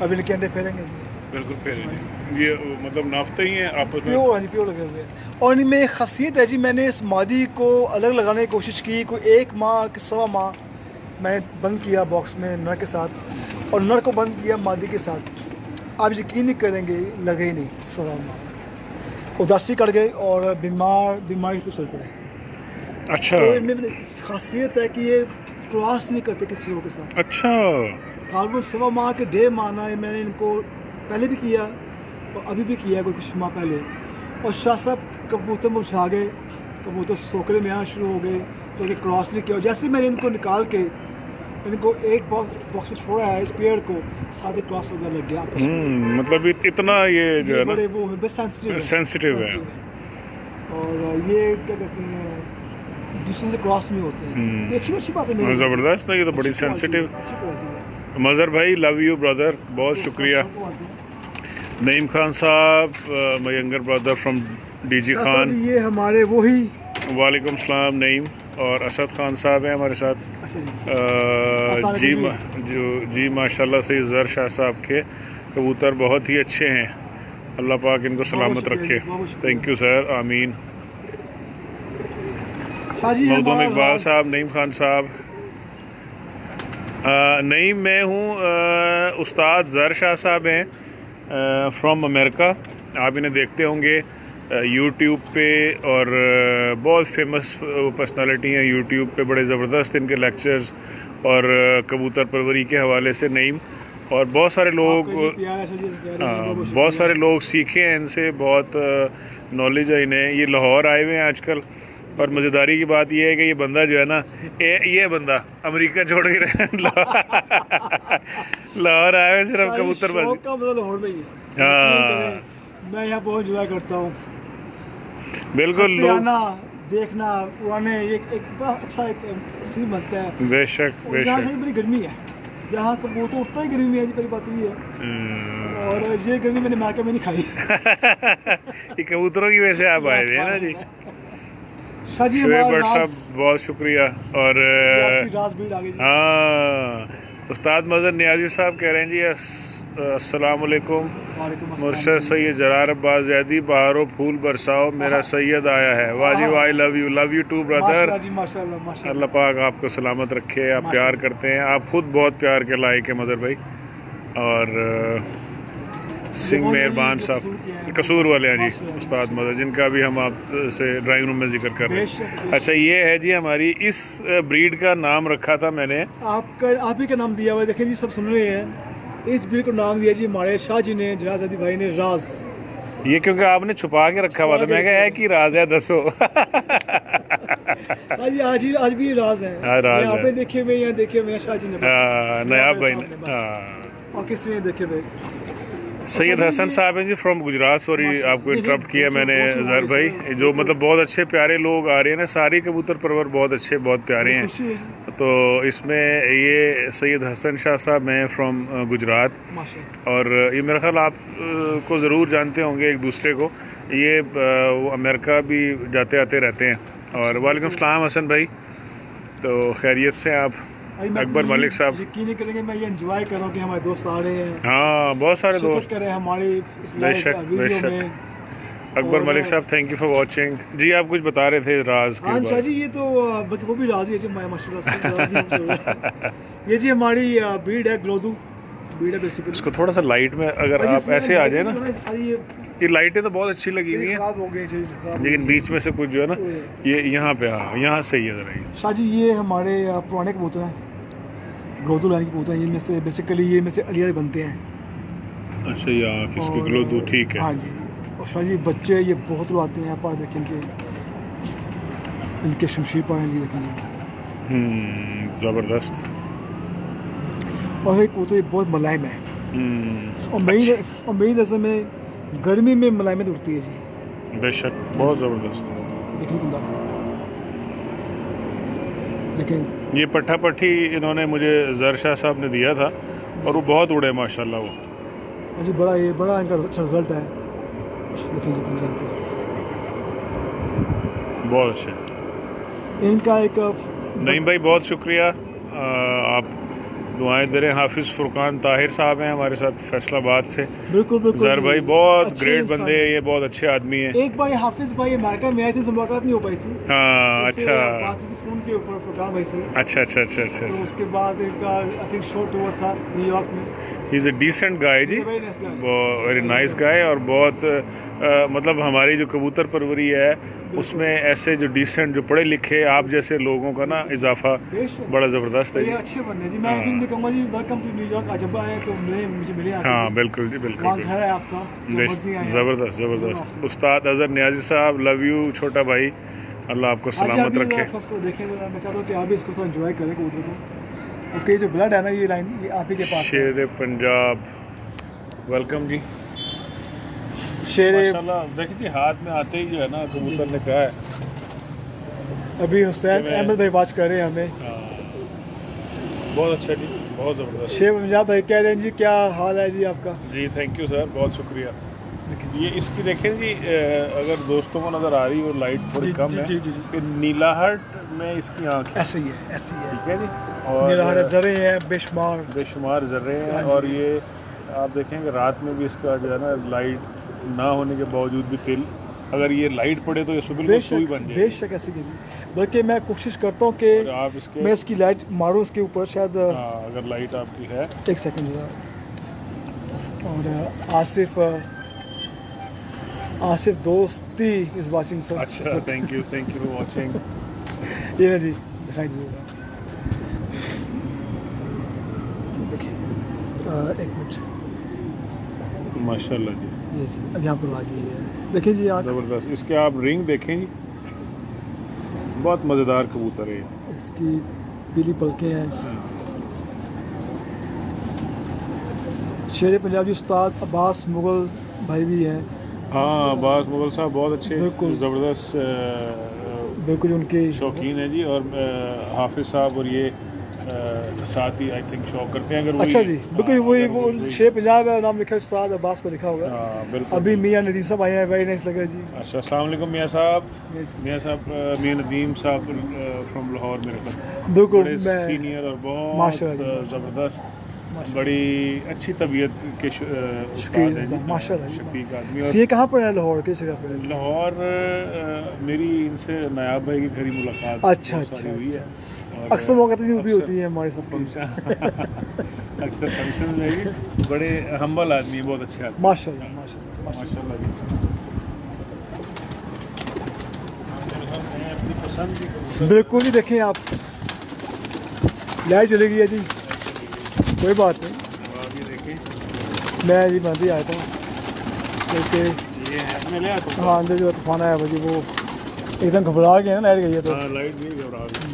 अब इनके अंडे फेरेंगे जी। बिल्कुल फेरेंगे ये मतलब नाफ्ते ही हैं आपस में। प्योर, हाँ जी प्योर लगे हुए हैं। और इनमें एक खासियत है जी, मैंने इस मादी को अलग लगाने की कोशिश की, कोई 1 माह कि 1.25 माह मैंने बंद किया बॉक्स में नर के साथ, और नर को बंद किया मादी के साथ। आप यकीन नहीं करेंगे, लगे ही नहीं 1.25 माह, उदासी कर गए और बीमारी तो चल पड़े। अच्छा, तो इनमें खासियत है कि ये क्रॉस नहीं करते किसी और के साथ। अच्छा, कालबन 1.25 माह के 1.5 माह ना मैंने इनको पहले भी किया और अभी भी किया कोई कुछ माह पहले, और शाह साहब कबूतर मुरझा गए, कबूतर सोकरे में आना शुरू हो गए, तो ये क्रॉस नहीं किया। जैसे मैंने इनको निकाल के इनको एक बॉक्स में छोड़ा है, इस पेड़ को साथ ही क्रॉस वगैरह लग गया आपस में। मतलब इतना ये जो है ना बड़े वो है, सेंसिटिव है, और ये क्या कहते हैं दूसरे से क्रॉस नहीं होते हैं। ये अच्छी बात है, ज़बरदस्त ना, ये तो बड़ी सेंसिटिव। मजहर भाई लव यू ब्रदर, बहुत शुक्रिया। नईम खान साहब, my younger brother from DG Khan, ये हमारे वही। वालेकुम सलाम नईम, और असद खान साहब हैं हमारे साथ। जी माशाल्लाह से ज़र शाह साहब के कबूतर बहुत ही अच्छे हैं, अल्लाह पाक इनको सलामत रखे। थैंक यू सर, आमीन। मखदूम इकबाल साहब, नईम खान साहब, नईम मैं हूँ, उस्ताद ज़र शाह साहब हैं, फ्रॉम अमेरिका। आप इन्हें देखते होंगे यूट्यूब पे और बहुत फेमस पर्सनालिटी हैं यूट्यूब पे, बड़े ज़बरदस्त इनके लेक्चर्स और कबूतर परवरी के हवाले से नईम, और बहुत सारे लोग बहुत सारे लोग सीखे हैं इनसे, बहुत नॉलेज है इन्हें। ये लाहौर आए हुए हैं आजकल, और मज़ेदारी की बात यह है कि ये बंदा जो है ना, ये बंदा अमेरिका छोड़ के लाहौर आए हुए सिर्फ कबूतर बाजी। हाँ, मैं यहाँ बहुत एंजॉय करता हूँ, बिल्कुल। लोग देखना पुराने एक बड़ा अच्छा एक सीन बनता है। बेशक यहाँ से बड़ी गर्मी है, यहाँ कबूतर उठता ही गर्मी है जी, पहली बात ये है। और ये गर्मी मैंने मार्केट में नहीं खाई। ये कबूतरों की वजह से आप आए हुए हैं ना जी। शाजी भट्ट साहब बहुत शुक्रिया। और राज भीड़ आ गई। हाँ, उस्ताद मज़हर नियाजी साहब कह रहे हैं जी अस्सलाम वालेकुम, मुर्शद सैयद जरार अब्बास जैदी, बहारो फूल बरसाओ, मेरा सैयद आया है। Waji I love you too brother. Allah पाक आपको सलामत रखे, आप प्यार करते हैं, आप खुद बहुत प्यार के लायक है मदर भाई। और सिंह मेहरबान साहब कसूर वाले हैं जी, उस्ताद मदर, जिनका भी हम आपसे ड्राइंग रूम में जिक्र कर रहे हैं। अच्छा, ये है जी हमारी इस ब्रीड का नाम रखा था मैंने, आप ही का नाम दिया हुआ है, देखें जी सब सुन रहे हैं। इस ब्रीड को नाम दिया जी हमारे शाह जी ने, जराज़ादी भाई ने, राज। ये क्योंकि आपने छुपा के रखा हुआ था, मैं कहा है कि राज है, दसो। आज भी राज है, यहाँ पे देखे हुए, यहाँ देखे हुए शाह जी ने, नयाब भाई ने, और किसी ने देखे हुए। सैयद हसन साहब हैं जी फ्रॉम गुजरात। सॉरी आपको इंटरप्ट किया मैंने जहर भाई, जो मतलब बहुत अच्छे प्यारे लोग आ रहे हैं ना, सारी कबूतर परवर बहुत अच्छे बहुत प्यारे हैं। तो इसमें ये सैयद हसन शाह साहब हैं फ्रॉम गुजरात, और ये मेरा ख्याल आप को ज़रूर जानते होंगे एक दूसरे को। ये वो अमेरिका भी जाते आते रहते हैं। और वालेकुम सलाम हसन भाई, तो खैरियत से आप? अकबर मलिक साहब यकीन करेंगे, मैं ये एंजॉय कर रहा हूँ कि हमारे दोस्त आ रहे हैं। हाँ, बहुत सारे दोस्त करें हमारी बेशक बेशक। अकबर मलिक साहब थैंक यू फॉर वाचिंग जी। आप कुछ बता रहे थे राज के बारे? जी ये तो वो भी राज है जी, माशाल्लाह से। ये जी हमारी ब्रीड है, ग्लोदू ब्रीड है बेसिकली। इसको थोड़ा सा लाइट में अगर आप ऐसे आ जाए ना, ये लाइटें तो बहुत अच्छी लगी हुई हैं, लेकिन बीच में से कुछ जो है ना, ये यहाँ पे यहाँ सही है ज़रा। शाह जी ये हमारे पुराने कबूतर हैं, ग्लोदू लाइन के कबूतर हैं। ये में से बेसिकली ये में से अलिया बनते हैं। अच्छा, ये किसकी ग्लोदू, ठीक है। हाँ जी। और शाह जी बच्चे ये बहुत लोग आते हैं, आप देखेंगे इनके शमशीर पाए जी, देखेंगे ज़बरदस्त। और एक कबूतर बहुत मुलायम है, और मेरी नज़र में गर्मी में मुलायमत उठती है जी। बेशक, बहुत ज़बरदस्त। लेकिन ये पट्ठा पट्टी इन्होंने मुझे जर शाह साहब ने दिया था, और वो बहुत उड़े माशाल्लाह। वो जी बड़ा इनका अच्छा रिजल्ट है। देखिए जी पंजाब के बहुत अच्छे इनका एक नहीं भाई, बहुत शुक्रिया। आप दुआएं दे रहे हैं। हाफिज़ फुरकान ताहिर साहब हैं हमारे साथ फैसलाबाद से। बिल्कुल जर भाई बहुत ग्रेट बंदे हैं, ये बहुत अच्छे आदमी हैं। एक बार हाफिज़ भाई अमेरिका में आए थे, मुलाकात नहीं हो पाई थी। हाँ, अच्छा, फोन के ऊपर फुरकान भाई से। अच्छा अच्छा अच्छा अच्छा। तो उसके बाद इनका आई थिंक शो टूर था न्यूयॉर्क में। He is a decent guy ji, very nice guy, और बहुत मतलब हमारी जो कबूतर परवरी है उसमें ऐसे जो डिसेंट, जो पढ़े लिखे आप जैसे लोगों का ना इजाफा बड़ा ज़बरदस्त है। ये अच्छे बंदे जी, मैं कहूँगा जी वेलकम टू न्यूयॉर्क। आज जब आए तो मुझे मिले। हाँ बिल्कुल जी, बिल्कुल। घर है आपका, ज़बरदस्त ज़बरदस्त। उस्ताद अज़हर नियाज़ी साहब, लव यू छोटा भाई, अल्लाह आपको सलामत रखे। देखेंगे, मैं चाहता हूँ कि आप भी इसको थोड़ा एंजॉय करें कबूतर को। ओके, जो ब्लड है ना, ये लाइन ये आप ही के पास। शेर पंजाब, वेलकम जी। शेर देखिए जी, हाथ में आते ही जो है ना कबूतर ने कहा है। अभी हुसैन अहमद भाई बात कर रहे हैं हमें। बहुत अच्छा जी, बहुत ज़बरदस्त। शेर पंजाब भाई कह रहे हैं जी, क्या हाल है जी आपका? जी थैंक यू सर, बहुत शुक्रिया। ये इसकी देखें जी, अगर दोस्तों को नज़र आ रही है, लाइट थोड़ी कम है कि नीलाहट में इसकी आँख ऐसे ही है, ऐसी है, ठीक है जी। और नीलाहट जर्रे हैं, बेशुमार जर्रे हैं। और ये आप देखेंगे रात में भी इसका जो है ना, लाइट ना होने के बावजूद भी तिल, अगर ये लाइट पड़े तो ये बिल्कुल सुई बन जाए। बेशक ऐसी जी, बल्कि मैं कोशिश करता हूँ कि आप इसके मैं इसकी लाइट मारूँ इसके ऊपर, शायद अगर लाइट आपकी है। एक सेकंड जरा, और आसिफ दोस्ती इज़ वाचिंग सर। अच्छा, थैंक यू फॉर वाचिंग। ये ना जी दिखाई दीजिएगा, देखिए एक मिनट, माशाल्लाह जी, ये जी अब यहाँ पर आ गई है, देखिए जी आँख, ज़बरदस्त। इसके आप रिंग देखें जी, बहुत मज़ेदार कबूतर है ये। इसकी पीली पलकें हैं। शेर पंजाबी उस्ताद अब्बास मुगल भाई भी हैं। हाँ, अब्बास मुगल साहब बहुत अच्छे, बिल्कुल। ज़बरदस्त बिल्कुल उनके शौकीन है जी। और हाफिज़ साहब और ये साथ ही आई थिंक शौक करते हैं। अगर वही, अच्छा जी, बिल्कुल वही अगर वो शेर पंजाब है, नाम लिखा है उस्ताद अब्बास पर लिखा होगा। हाँ, बिल्कुल। अभी मियाँ नदीम साहब आए हैं, वेरी नाइस लगा जी। अच्छा, अस्सलाम वालेकुम मियाँ साहब। मियाँ नदीम साहब फ्रॉम लाहौर मेरे पास, बिल्कुल बड़े मैं सीनियर और बहुत माशाल्लाह, ज़बरदस्त, बड़ी अच्छी तबीयत के उस्ताद हैं जी, माशाल्लाह। शफीक आदमी। और ये कहाँ पर है, लाहौर किस जगह पर है? लाहौर मेरी इनसे नायाब भाई की घरी मुलाकात अच्छा बहुत सारी अच्छा हुई है। अच्छा। और अक्सर मौका तो यूँ भी होती है हमारे सब की। अक्सर फंक्शन में भी बड़े हम्बल आदमी है, बहुत अच्छे आदमी। माशाल्लाह माशाल्लाह माशाल्लाह। माशाल्लाह जी। अपनी पसंद की कबूतर बिल्कुल ही देखें आप, लाइट चली गई है जी, कोई बात नहीं, आप ये देखें, मैं जी बंद ही आया था क्योंकि ये है मैं ले आता हूँ। हाँ अंदर जो तूफान आया भाजी, वो एकदम घबरा गए ना, लाइट गई है तो। हाँ, लाइट नहीं घबरा गई।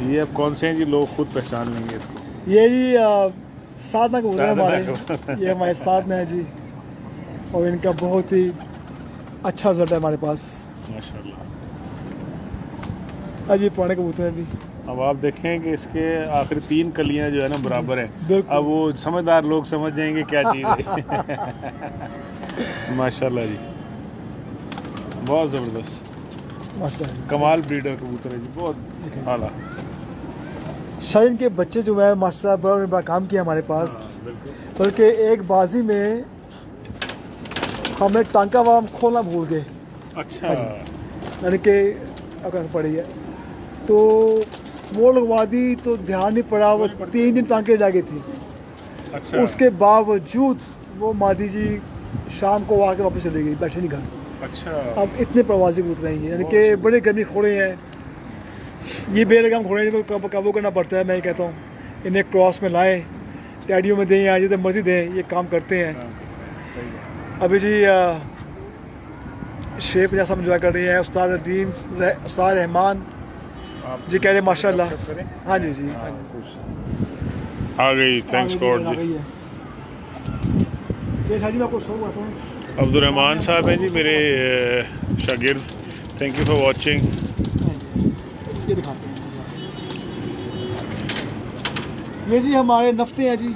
ये अब कौन से हैं जी, लोग खुद पहचान लेंगे इसको। ये जी साधना कबूतर है हमारे, साधना ये हमारे साथ में है जी, और इनका बहुत ही अच्छा रिजल्ट है हमारे पास। माशाल्लाह। अजी पुराने कबूतर हैं भी। अब आप देखें कि इसके आखिर 3 कलियां जो है ना बराबर हैं। बिल्कुल। अब वो समझदार लोग समझ जाएंगे क्या चीज़ है। माशाल्लाह जी, बहुत ज़बरदस्त, माशाल्लाह। कमाल ब्रीडर कबूतर है जी, बहुत आला। शायद इनके बच्चे जो है माशाल्लाह बड़ा काम किया हमारे पास, बिल्कुल। बल्कि एक बाजी में हमें टांका वाम खोलना भूल गए, अच्छा, यानी कि अगर पड़ी है तो वो लगवा दी तो ध्यान नहीं पड़ा, वो 3 दिन टांके रह गई थी। अच्छा, उसके बावजूद वो मादी जी शाम को आके वापस चली गई, बैठे नहीं घर। अच्छा, अब इतने प्रवासी कबूतर हैं, यानी कि बड़े गर्मी खोड़े हैं, ये बेलगाम खोड़े हैं, इनको काबू करना पड़ता है। मैं ये कहता हूँ इन्हें क्रॉस में लाएं, टैडियों में दें या जितने मर्जी दें, ये काम करते हैं। सही है। अभी जी शेर पंजाब साहब इंजॉय कर रही हैं, उस्ताद नदीम, उस्ताद रहमान आप जी कह रहे हैं माशाल्लाह। गपशप करें? हाँ जी जी, हाँ, खुश। आ गई, थैंक्स गॉड जी। शाह जी मैं आपको शो करता हूँ। अब्दुलरहमान साहब हैं जी मेरे शागिर्द, थैंक यू फॉर वाचिंग। ये दिखाते हैं, ये जी हमारे नफ्ते हैं जी,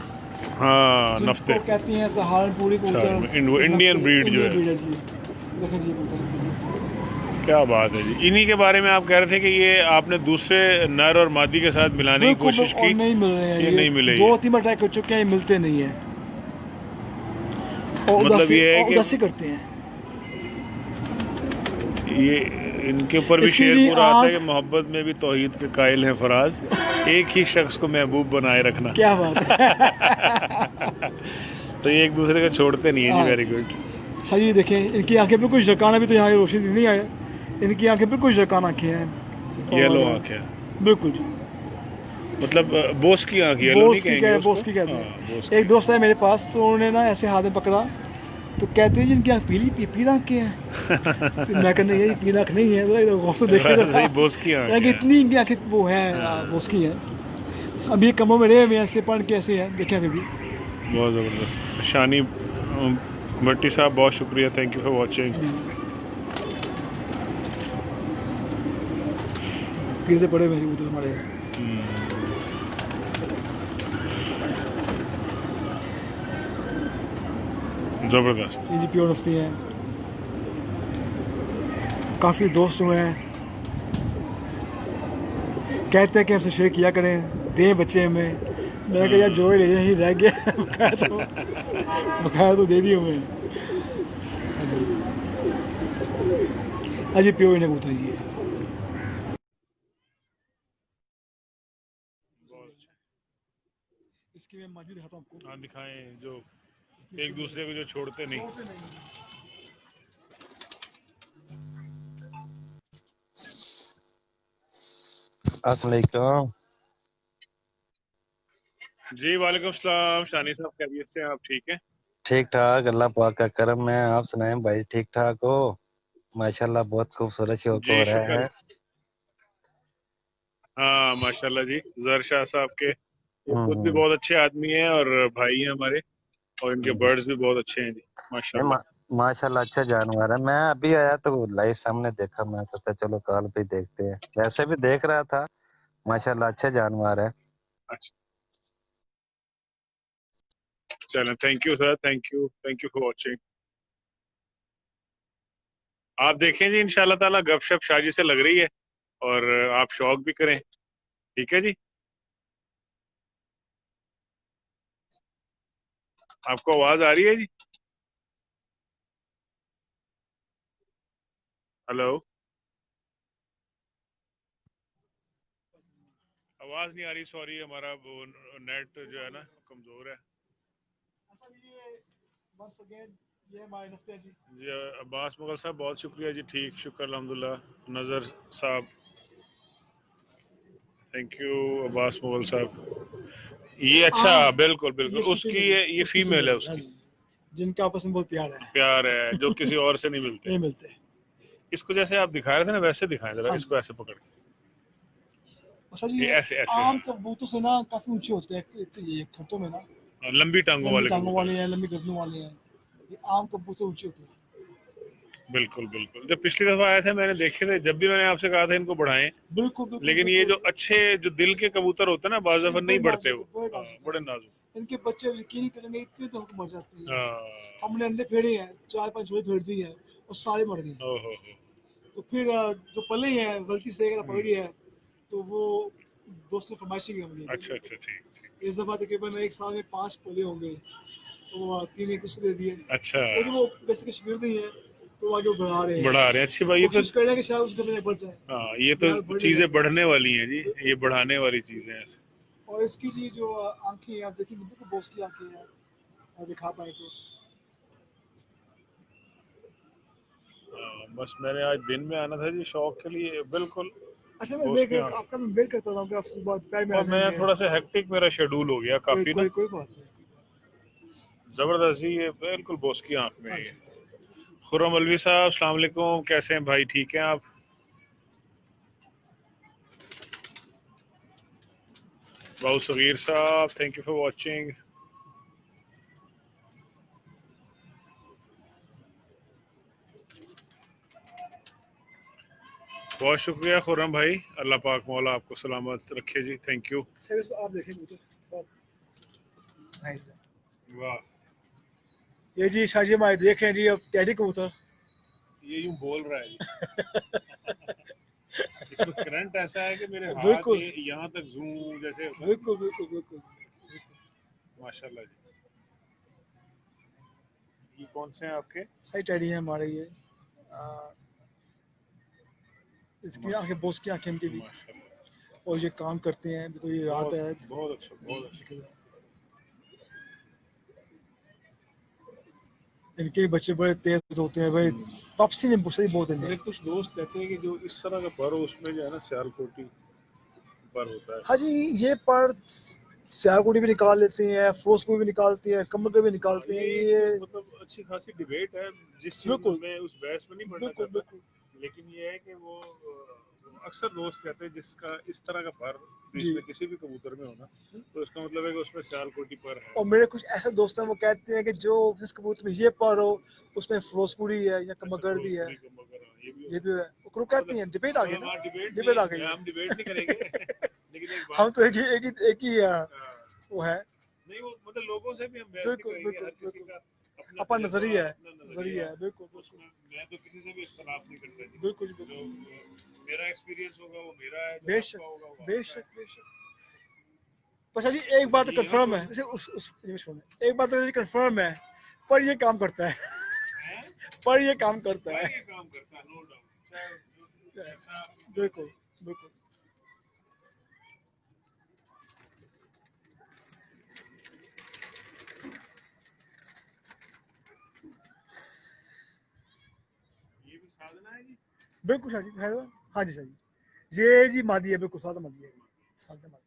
हाँ, जिनको नफ्ते, कहती हैं सहारनपुरी कबूतर, इंडियन ब्रीड जो है। जी। देखें जी कबूतर, क्या बात है जी। इन्हीं के बारे में आप कह रहे थे कि ये आपने दूसरे नर और मादी के साथ मिलाने की बिल्कुल, कोशिश और की, नहीं मिल रहे हैं, ये नहीं मिले। 2-3 बार ट्राई कर चुके हैं, ये मिलते नहीं है, और मतलब ये है कि उदासी करते हैं। ये इनके ऊपर भी इसकी शेर जी पूरा आता है आँख- कि मोहब्बत में भी तौहीद के कायल हैं फराज, एक ही शख्स को महबूब बनाए रखना। क्या बात है। तो ये एक दूसरे को छोड़ते नहीं है जी, हाँ। Very good. शाह जी देखें, इनकी आंखें पे कुछ जकाना, भी तो यहाँ रोशनी नहीं आया, इनकी आंखें पे कुछ जकान आंखें हैं, येलो और- आँख है, बिल्कुल जी, मतलब बोस की आँख, येलो बोस नहीं की कहेंगे उसको? बोस की कहते हाँ, हैं। बोस एक दोस्त है मेरे पास, तो उन्होंने ना ऐसे हाथ में पकड़ा तो कहते हैं जिनकी आँख पीली आँख की है। तो मैं कहने यही पीली आँख नहीं है, तो गौर से देखे तो सही, बोस की आँख यानी कि है। इतनी इनकी आँखें वो है, बोस की है। अब ये कमों में रहे हुए हैं, इसलिए पढ़ के ऐसे है, देखें अभी भी। बहुत ज़बरदस्त। शानी भट्टी साहब बहुत शुक्रिया, थैंक यू फॉर वाचिंग। फिर से पड़े हुए हैं कबूतर हमारे। ज़बरदस्त। ये जी प्योर नफ्ती हैं, काफ़ी दोस्त हुए हैं, कहते हैं कि हमसे शेयर किया करें, दें बच्चे हमें। मैंने कहा यार जो ही ले जाए, ही रह गया, बकाया तो दे दिए हुए हैं। अजी प्योर इन्हें कबूतर जी है। इसकी मैं मौजूद दिखाता हूँ आपको। हाँ दिखाएं, जो एक दूसरे को जो छोड़ते नहीं। छोड़ते नहीं। अस्सलाम वालेकुम। जी वालेकुम सलाम। शानी साहब खैरियत से हैं? आप ठीक हैं? ठीक ठाक, अल्लाह पाक का करम है। आप सुनाएं भाई, ठीक ठाक हो? माशाल्लाह बहुत खूबसूरत शो जी हो रहा शुक्र। है। हाँ माशाल्लाह जी। जहर शाह साहब के ये खुद भी हम्म। बहुत अच्छे आदमी हैं और भाई हैं हमारे, और इनके हम्म। बर्ड्स भी बहुत अच्छे हैं जी नहीं, माशाल्लाह। माशाल्लाह अच्छा जानवर है। मैं अभी आया तो लाइव सामने देखा, मैं सोचा चलो कॉल पे देखते हैं। वैसे भी देख रहा था, माशाल्लाह अच्छा जानवर है। अच्छा चलें, thank you sir, thank you for watching. आप देखें जी इंशाल्लाह ताला, गपशप शाजी से लग रही है और आप शौक भी करें, ठीक है जी। आपको आवाज आ रही है जी? हेलो, आवाज नहीं आ रही, सॉरी, हमारा वो नेट जो है ना कमजोर है ये हमारे नफ्ते जी। जी। अब्बास मुगल साहब बहुत शुक्रिया जी। ठीक, शुक्र अल्हम्दुलिल्लाह। नजर साहब थैंक यू। अब्बास मुगल साहब ये अच्छा, बिल्कुल ये बिल्कुल, उसकी उसकी फीमेल है, ये उसकी फीमेल है हाँ उसकी। जी, जिनका आपस में बहुत प्यार है। प्यार है जो किसी और से नहीं मिलते। नहीं मिलते। इसको जैसे आप दिखा रहे थे ना वैसे दिखाएं जरा, हाँ जी। इसको ऐसे पकड़ के, अच्छा जी, ये ये ऐसे ऐसे, आम हाँ। कबूतर से ना काफी ऊंचे होते हैं, ये खरतों में ना और लंबी टांगों लंबी वाले टांगों कबूतर वाले हैं। हैं, लंबी गर्दनों वाले हैं। ये आम कबूतर ऊंचे होते हैं। बिल्कुल बिल्कुल, जब पिछली दफा आए थे मैंने देखे थे, जब भी मैंने आपसे कहा था इनको बढ़ाएं, बिल्कुल बिल्कुल लेकिन ये जो बिल्कुल। अच्छे जो दिल के कबूतर होते हैं ना, बाज़ ये दफा बड़े नहीं बढ़ते नाजुक वो। है, बड़े हाँ, नाजुक बड़े है। नाजुक। इनके बच्चे यकीन नहीं करेंगे, इतने तो मर जाते हैं। हाँ। हमने अंडे फेरे हैं, 4-5 जोड़ी फेर दी है और सारे मर गए। ओहो हो। तो फिर जो पले हैं गलती से अगर पकड़ी है तो वो दोस्तों फरमाइशी की हमने अच्छा अच्छा, ठीक ठीक। इस दफा तकरीबन एक साल में 5 पोले होंगे, तो 3 एक दूसरे दे दिए। अच्छा, लेकिन वो वैसे कश्मीर नहीं है, तो आगे वो बढ़ा रहे हैं। बढ़ा रहे हैं, अच्छी बात। ये तो, कोशिश कर रहे हैं कि शायद उस गले में बढ़ जाए। हाँ ये तो फिलहाल बढ़ नहीं चीजें रहा। बढ़ने वाली हैं जी, ये बढ़ाने वाली चीजें हैं। और इसकी जी जो आंखें हैं, आप देखेंगे बिल्कुल बॉस की आंखें हैं, और दिखा पाए तो। बस मैंने आज दिन में आना था जी शौक के लिए, बिल्कुल। अच्छा, मैं दोस्त के यहाँ, आपका मैं वेट करता हूँ कि आप सुबह दोपहर में आ और मैं जाएंगे। थोड़ा सा हेक्टिक मेरा शेड्यूल हो गया काफी ना, कोई बात नहीं। जबरदस्ती। ये बिल्कुल बॉस की आंख में है ये। अच्छा। खुर्रम अलवी साहब अस्सलाम वालेकुम, कैसे हैं भाई, ठीक हैं आप? बाबू सगीर साहब थैंक यू फॉर वाचिंग। बहुत शुक्रिया खुर्रम भाई, अल्लाह पाक मौला आपको सलामत रखे जी, थैंक यू। सर इसको आप देखेंगे तो वाह, ये जी शाजी हमारे देखें जी, अब टैडी कबूतर। ये यूं बोल रहा है जी। इसमें करंट ऐसा है कि मेरे हाथ बिल्कुल ये यहाँ तक जूम जैसे होता है ना। बिल्कुल बिल्कुल बिल्कुल। माशाल्लाह जी। ये कौन से हैं आपके? सही टैडी है हमारे ये। आ, इसकी आंखें बॉस की आंखें इनकी भी। माशाल्लाह, और ये काम करते हैं अभी, तो ये रात बहुत है। बहुत अच्छा, बहुत अच्छा। इनके बच्चे बड़े तेज होते हैं भाई, वापसी में सही बहुत मेरे इनमें। कुछ दोस्त कहते हैं कि जो इस तरह का पर हो उसमें जो है ना सियालकोटी पर होता है। हाँ जी, ये पर सियालकोटी भी निकाल लेते हैं, फिरोजपुर भी निकालते हैं, कमर भी हाँ, निकालते हैं ये ये। एक मतलब अच्छी खासी डिबेट है, जिस चीज में बिल्कुल मैं उस बहस में नहीं पढ़ना बिल्कुल चाहता, बिल्कुल। लेकिन ये है कि वो अक्सर दोस्त कहते हैं जिसका इस तरह का पर बीच जी। में किसी भी कबूतर में होना, तो इसका मतलब है कि उसमें सियालकोटी पर है। और मेरे कुछ ऐसे दोस्त हैं, वो कहते हैं कि जो जिस कबूतर में ये पर हो उसमें फिरोजपुरी है या अच्छा, कमगर भी है। फिरोजपुरी का मगर, हाँ, ये भी हो ये भी सकता है, है। वो हाँ, कहती हैं, डिबेट आ गई मतलब ना। हाँ, डिबेट डिबेट आ नहीं, गई है। हम डिबेट नहीं करेंगे। लेकिन एक हम बात तो है, एक ही वो है। नहीं वो मतलब लोगों से भी हम बहस नहीं बिल्कुल करेंगे, बिल्कुल हर किसी बिल्कुल। का अपना अपना तजर्बा, नजरिया है। अपना नजरिया नजरिया है, है, बिल्कुल बिल्कुल। उसमें मैं तो किसी से भी इख्तलाफ नहीं करता जी। बिल्कुल जी जो बिल्कुल। मेरा एक्सपीरियंस होगा वो मेरा है, जो बेशक आपका होगा वो आपका बेशक है। बेशक। अच्छा जी, एक बात तो ये यहाँ कंफर्म है, छोड़ जैसे ये सुने, एक बात तो कंफर्म है, पर ये काम करता है। हैं, पर ये काम करता पर है। ये काम करता है, नो डाउट, चाहे जैसा बिल्कुल बिल्कुल। बिल्कुल शाह जी है। हाँ जी शाह जी, ये जी मादी है, बिल्कुल सादा मादी है, सादा मादी।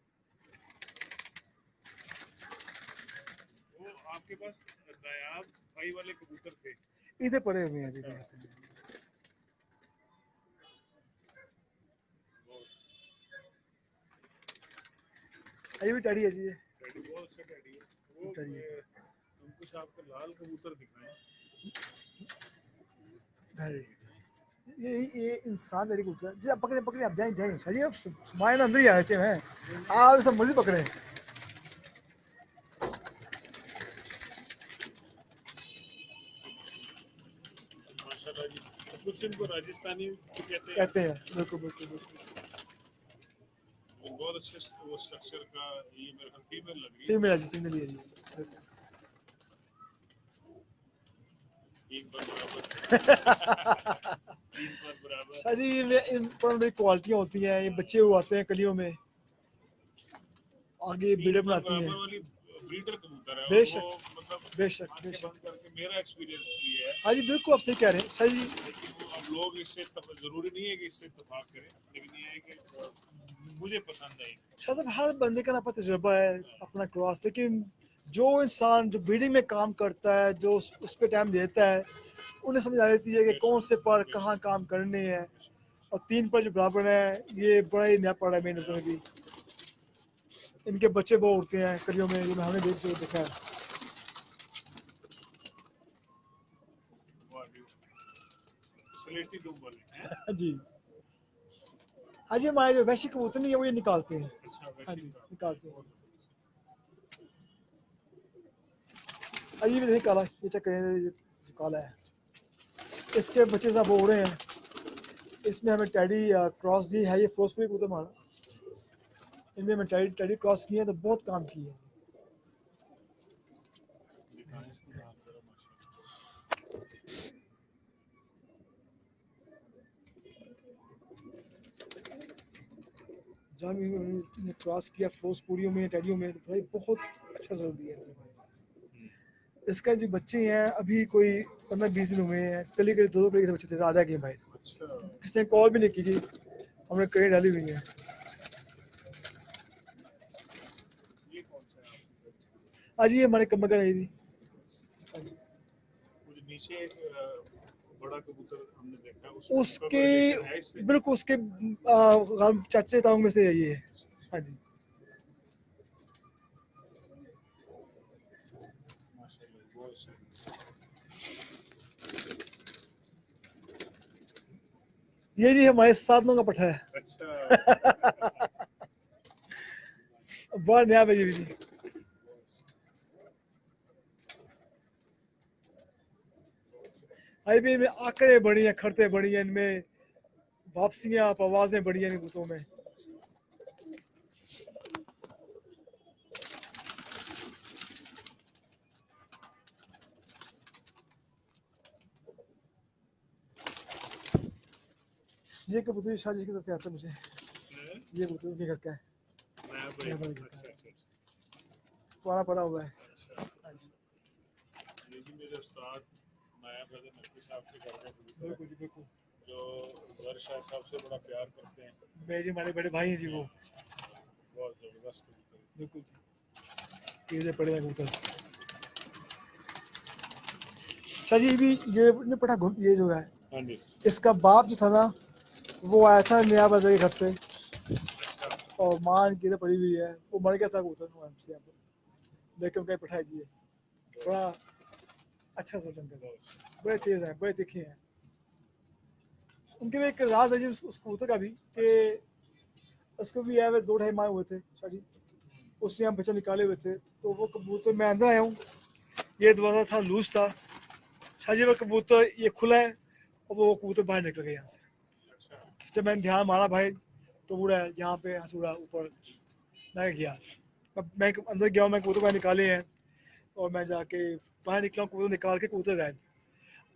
वो आपके पास नायाब भाई वाले कबूतर थे? इधर पड़े हुए हैं जी। ये भी टैडी है जी, ये टैडी बहुत अच्छा टैडी है वो। टैडी है। हमको साहब को लाल कबूतर दिखाएं। हाँ जी। ये इंसान लड़ी कबूतर है जी, आप पकड़े पकड़े, आप जाए जाए शाह जी, आप समाए ना अंदर ही आ जाते हैं, आप सब मर्जी पकड़े। माशाल्लाह जी, कुछ इनको राजस्थानी भी कहते हैं। कहते हैं, बिल्कुल बिल्कुल बिल्कुल। बहुत अच्छे वो स्ट्रक्चर का, ये मेरे ख्याल फीमेल लग रही है। फीमेल है जी, फीमेल ही है जी। तीन पर बराबर। तीन पर बराबर। शाह जी इन पर बड़ी क्वालिटियाँ होती हैं, ये बच्चे वो आते हैं कलियों में, आगे तीन ब्रीडर पर बनाती हैं। बराबर वाली ब्रीडर कबूतर है और बेशक वो मतलब बेशक आंखें बेशक। बंद करके मेरा एक्सपीरियंस ये है। हाँ जी बिल्कुल, आप सही कह रहे हैं शाह जी। लेकिन वो अब लोग इससे जरूरी नहीं है कि इससे इत्तेफाक करें, लेकिन ये है कि मुझे पसंद आई। शाह साहब हर बंदे का ना अपना तजुर्बा है, अपना क्रॉस, लेकिन जो इंसान जो ब्रीडिंग में काम करता है, जो उस पर टाइम देता है, उन्हें समझ आ जाती है कि कौन से पर कहाँ काम करने हैं। और तीन पर जो बराबर है, ये बड़ा ही नया पड़ा है मेरी नजर में भी। इनके बच्चे बहुत उड़ते हैं कलियों में, जो हमने देखा है। स्लेटी दुम वाले हैं। हाँ जी। हाँ जी, हमारे जो वैश्य कबूतर नहीं है वो ये निकालते हैं। अच्छा हाँ वैसे जी ही निकालते हैं। अभी भी नहीं काला, ये चेक करें जो काला है, इसके बच्चे सब हो रहे हैं। इसमें हमें टैडी क्रॉस दी है, ये फिरोजपुरी कबूतर हमारा, इनमें हमें टैडी टैडी क्रॉस किए हैं तो बहुत काम किए हैं। दिखाएं इसको नाम जरा माशाल्लाह। जहाँ भी हमने क्रॉस किया फिरोजपुरियों में, टैडियों में, तो भाई बहुत अच्छा रिजल्ट दिया है हमारे पास। इसका जो बच्चे हैं अभी कोई 15-20 दिन हुए हैं, कल ही करीब 2 करीब बच्चे थे, आ गए भाई। अच्छा किसी ने कॉल भी नहीं की जी, हमने कहीं डाली हुई है। ये कौन सा है आपकी? आज ये हमारे कमर का नहीं थी। वो जो नीचे एक बड़ा कबूतर हमने देखा है, उसका उसके रिलेशन है इससे? बिल्कुल उसके चाचे ताऊ में से है ये। हाँ जी। माशाल्लाह बहुत अच्छा। ये जी हमारे साधनों का पट्टा है। अच्छा बहुत नया है जी। हाईवे में आंकड़े बड़ी हैं, खड़ते बड़ी हैं, इनमें वापसियां आवाजें बड़ी हैं कबूतरों में। ये कबूतर शाह जी की तरफ से आता है मुझे, ये कबूतर उनके घर का है, नया भाई। नया भाई घर का अच्छा है, अच्छा। पुराना पड़ा हुआ है। हाँ जी ये भी मेरे उस्ताद नाया ब्रदर नकवी साहब के घर का कबूतर है, बिल्कुल जी बिल्कुल। जो जर शाह साहब से बड़ा प्यार करते हैं। मैं जी हमारे बड़े भाई हैं जी वो, बहुत जबरदस्त कबूतर है। बिल्कुल जी। ये पड़े हैं कबूतर शाह जी भी। ये पटा ये जो है, हाँ जी। इसका बाप जो था ना, वो आया था नया बाजार के घर से, अच्छा और माँ इनकी इधर पड़ी हुई है, वो मर गया था कबूतर से यहाँ पर, लेकिन उनका पठाया जी, बड़ा अच्छा सा जंगल है, बड़े तेज हैं, बड़े तीखे हैं। उनके भी एक राज है जी उस कबूतर का भी, कि उसको भी आए हुए 2-2.5 माह हुए थे शाह जी, उससे हम बच्चा निकाले हुए थे, तो वो कबूतर मैं अंदर आया हूँ, ये दरवाज़ा था लूज था शाह जी, वो कबूतर ये खुला है और वो कबूतर बाहर निकल गया यहाँ से। अच्छा। जब मैंने ध्यान मारा भाई, तो पूरा यहाँ पे हंसूड़ा ऊपर मैं गया। मैं अंदर गया हूँ, मैं कबूतर बाहर निकाले हैं, और मैं जाके बाहर निकला, कबूतर निकाल के कबूतर गायब।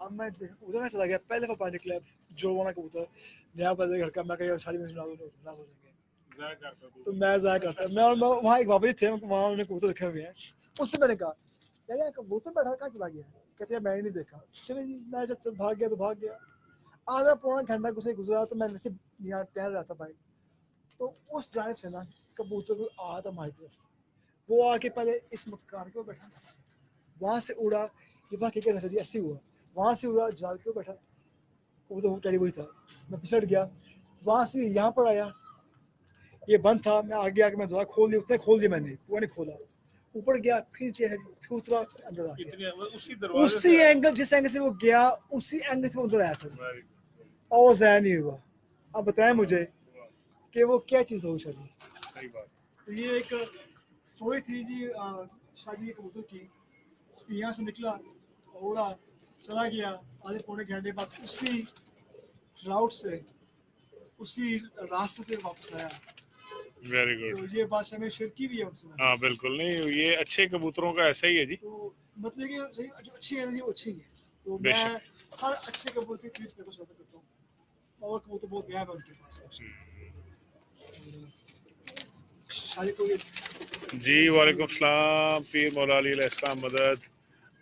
अब मैं उधर में चला गया, पहले दफा बाहर निकला जो वाला कबूतर नया बदले घर का, मैं कहीं शादी में सुना देंगे, ज़ाया करता तो हूँ। मैं ज़ाया करता। मैं और वहाँ एक बाबा जी थे, वहाँ उन्होंने कबूतर रखे हुए हैं, उससे मैंने कहा यार कबूतर बैठा कहाँ चला गया, कहते हैं मैंने नहीं देखा। चले जी, मैं जब भाग गया तो भाग गया। आधा पौना घंटा गुजरा तो मैं वैसे यहाँ टहल रहा था भाई, तो उस जानिब से ना कबूतर को आ था हमारी तरफ। वो आके पहले इस मकान के ऊपर बैठा, वहाँ से उड़ा, ये बाकी क्या था जी, ऐसे हुआ, वहाँ से उड़ा जाल के ऊपर बैठा, कबूतर वो टेढ़ी वही था, मैं फिसट गया, वहाँ से यहाँ पर आया, ये बंद था, मैं आगे आके मैं दोबारा खोल दिया, उतने खोल दिया मैंने, पूरा नहीं खोला, ऊपर गया, फिर नीचे फिर उतरा, अंदर आ गया। उसी दरवाजे उसी एंगल, जिस एंगल से वो गया, उसी एंगल से वो उधर आया था, और वो ज़ाया नहीं हुआ। अब बताएं मुझे कि वो क्या चीज़ हो शादी। सही बात। तो ये एक स्टोरी थी जी शादी के कबूतर की। यहाँ से निकला और उड़ा, चला गया, आधे पौने घंटे बाद उसी राउट से, उसी रास्ते से वापस आया। Very good. तो ये बात हमें शेयर की भी है उनसे। हाँ बिल्कुल, नहीं ये अच्छे कबूतरों का ऐसा ही है जी। तो मतलब कि जो अच्छी है वो अच्छी है, तो मैं बेशक। हर अच्छे कबूतर की ट्रीट करना चाहता करता हूँ, और कबूतर बहुत गया है उनके पास। शादी को जी वालेकुम सलाम, पीर मौला अली अलैहिस्सलाम मदद,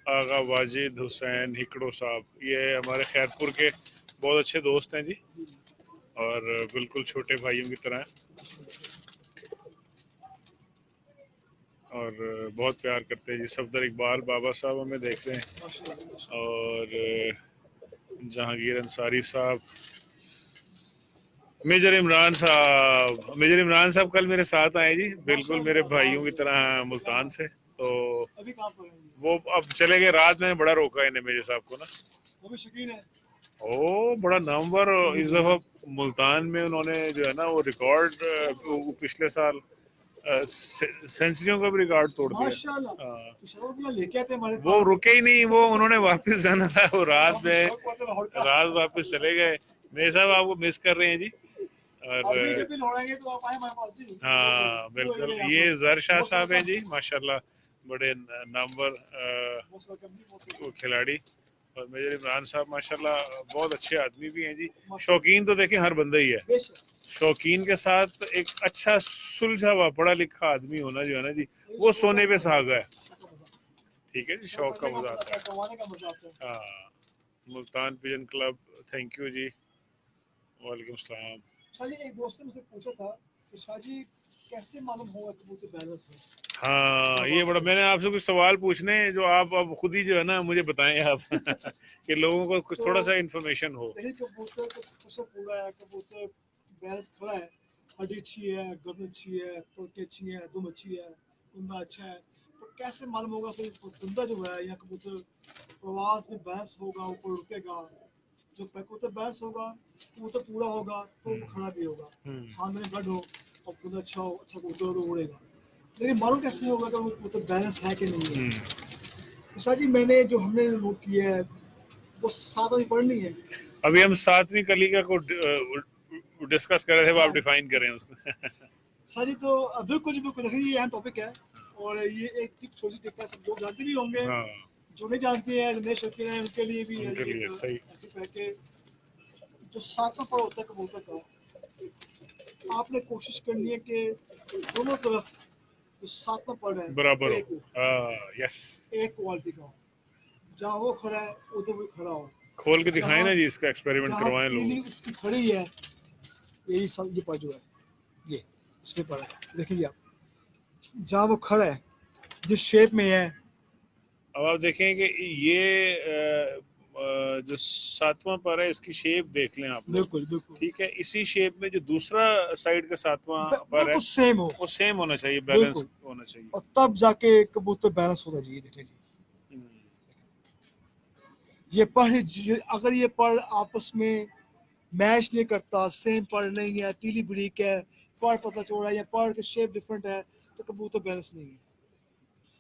आगा वाजिद हुसैन हिकड़ो साहब, ये हमारे खैरपुर के बहुत अच्छे दोस्त हैं जी, और बिल्कुल छोटे भाइयों की तरह हैं, और बहुत प्यार करते हैं जी। सफदर इकबाल बाबा साहब हमें देख रहे हैं, और जहांगीर अंसारी साहब, मेजर इमरान साहब कल मेरे साथ आए जी, बिल्कुल मेरे भाइयों की तरह मुल्तान से। तो अभी कहाँ पर है ये? वो अब चले गए, रात मैंने बड़ा रोका इन्हें, मेजर साहब को ना। वो भी शौकीन है। ओ बड़ा नामवर, इस दफा मुल्तान में उन्होंने जो है ना वो रिकॉर्ड, पिछले साल सेंचुरियों का भी रिकॉर्ड तोड़ दिया। माशाल्लाह। हाँ, तो शौक भी लेके आते हैं हमारे वो पास। रुके ही नहीं, वो उन्होंने वापस जाना था, वो रात में शौक होता है लाहौर का। रात वापस चले गए। मेरे साहब आपको मिस कर रहे हैं जी। अभी और जब भी लौड़ेंगे तो आप आए हमारे पास जी। हाँ बिल्कुल, ये जर शाह साहब हैं जी, माशाल्लाह बड़े नामवर मोस्ट वेलकम जी, मोस्ट वो वेलकम। खिलाड़ी। और मेजर इमरान साहब माशाल्लाह बहुत अच्छे आदमी भी हैं जी। शौकीन तो देखें हर बंदा ही है, बेशक। शौकीन के साथ एक अच्छा सुलझा हुआ पढ़ा लिखा आदमी होना जो है ना जी, वो सोने पे सुहागा है। ठीक है जी, शौक का मजा आता है। कमाने का मजा आता है। हाँ, Multan pigeon club, thank you जी, वालेकुम सलाम। शाह जी, एक दोस्त ने मुझसे पूछा था कि शाह जी कैसे मालूम होगा कबूतर बैलेंस है? हाँ ये बड़ा, मैंने आपसे कुछ सवाल पूछने हैं जो आप अब खुद ही जो है ना मुझे बताएं आप कि लोगों को कुछ थोड़ा सा इन्फॉर्मेशन हो। देखिए कबूतर का स्ट्रक्चर पूरा है, कबूतर बैलेंस खड़ा है, हड्डी अच्छी है, गर्दन अच्छी है, पलकें अच्छी हैं, दुम अच्छी है, कुंदा अच्छा है, तो कैसे मालूम होगा कि कुंदा जो है या कबूतर प्रवास में बैलेंस होगा, ऊपर रुकेगा? जो कबूतर बैलेंस होगा, कबूतर पूरा होगा तो वो खड़ा भी होगा, खाने में ब्लड हो और कबूतर अच्छा हो, अच्छा कबूतर हो तो उड़ेगा। लेकिन मालूम कैसे होगा कि वो कबूतर बैलेंस है कि नहीं है? तो शाह जी मैंने जो हमने नोट किया है वो 7 वाली पढ़नी है। अभी हम 7वीं कलीगा को डिस्कस कर रहे थे, वो आप डिफाइन करें उसको। शाह जी तो बिल्कुल जी बिल्कुल, देखिए ये अहम टॉपिक है, और ये एक टिप, छोटी टिप है, सब लोग जानते भी होंगे, हाँ जो नहीं जानते हैं, जो नए शौकीन हैं उनके लिए भी है उनके ये लिए सही। टिप है कि जो 7वां पड़ होता है कबूतर का, आपने कोशिश करनी है कि दोनों तरफ जो 7वां पड़ है बराबर एक हो, हो, यस। एक क्वालिटी का हो, जहाँ वो खड़ा है उधर वो खड़ा हो, खोल के दिखाएं जहाँ ना जी, इसका एक्सपेरिमेंट जहाँ करवाएं लोगों तीली को। उसकी खड़ी है, यही सब ये पड़ जो है, ये इसमें पड़ा है, देखिए आप जहाँ वो खड़ा है, जिस शेप में है। अब आप देखें कि ये जो 7वां पर है, इसकी शेप देख लें आप लोग। बिल्कुल बिल्कुल ठीक है, इसी शेप में जो दूसरा साइड का 7वां पर है बिल्कुल सेम हो, वो सेम होना चाहिए, बैलेंस बिल्कुल, होना चाहिए। और तब जाके कबूतर बैलेंस होता जी। देखिए जी ये अगर ये पढ़ आपस में मैच नहीं करता, सेम पढ़ नहीं है, तीली बरीक है, पढ़ पतला चौड़ा है, या पढ़ के शेप डिफरेंट है, तो कबूतर बैलेंस नहीं है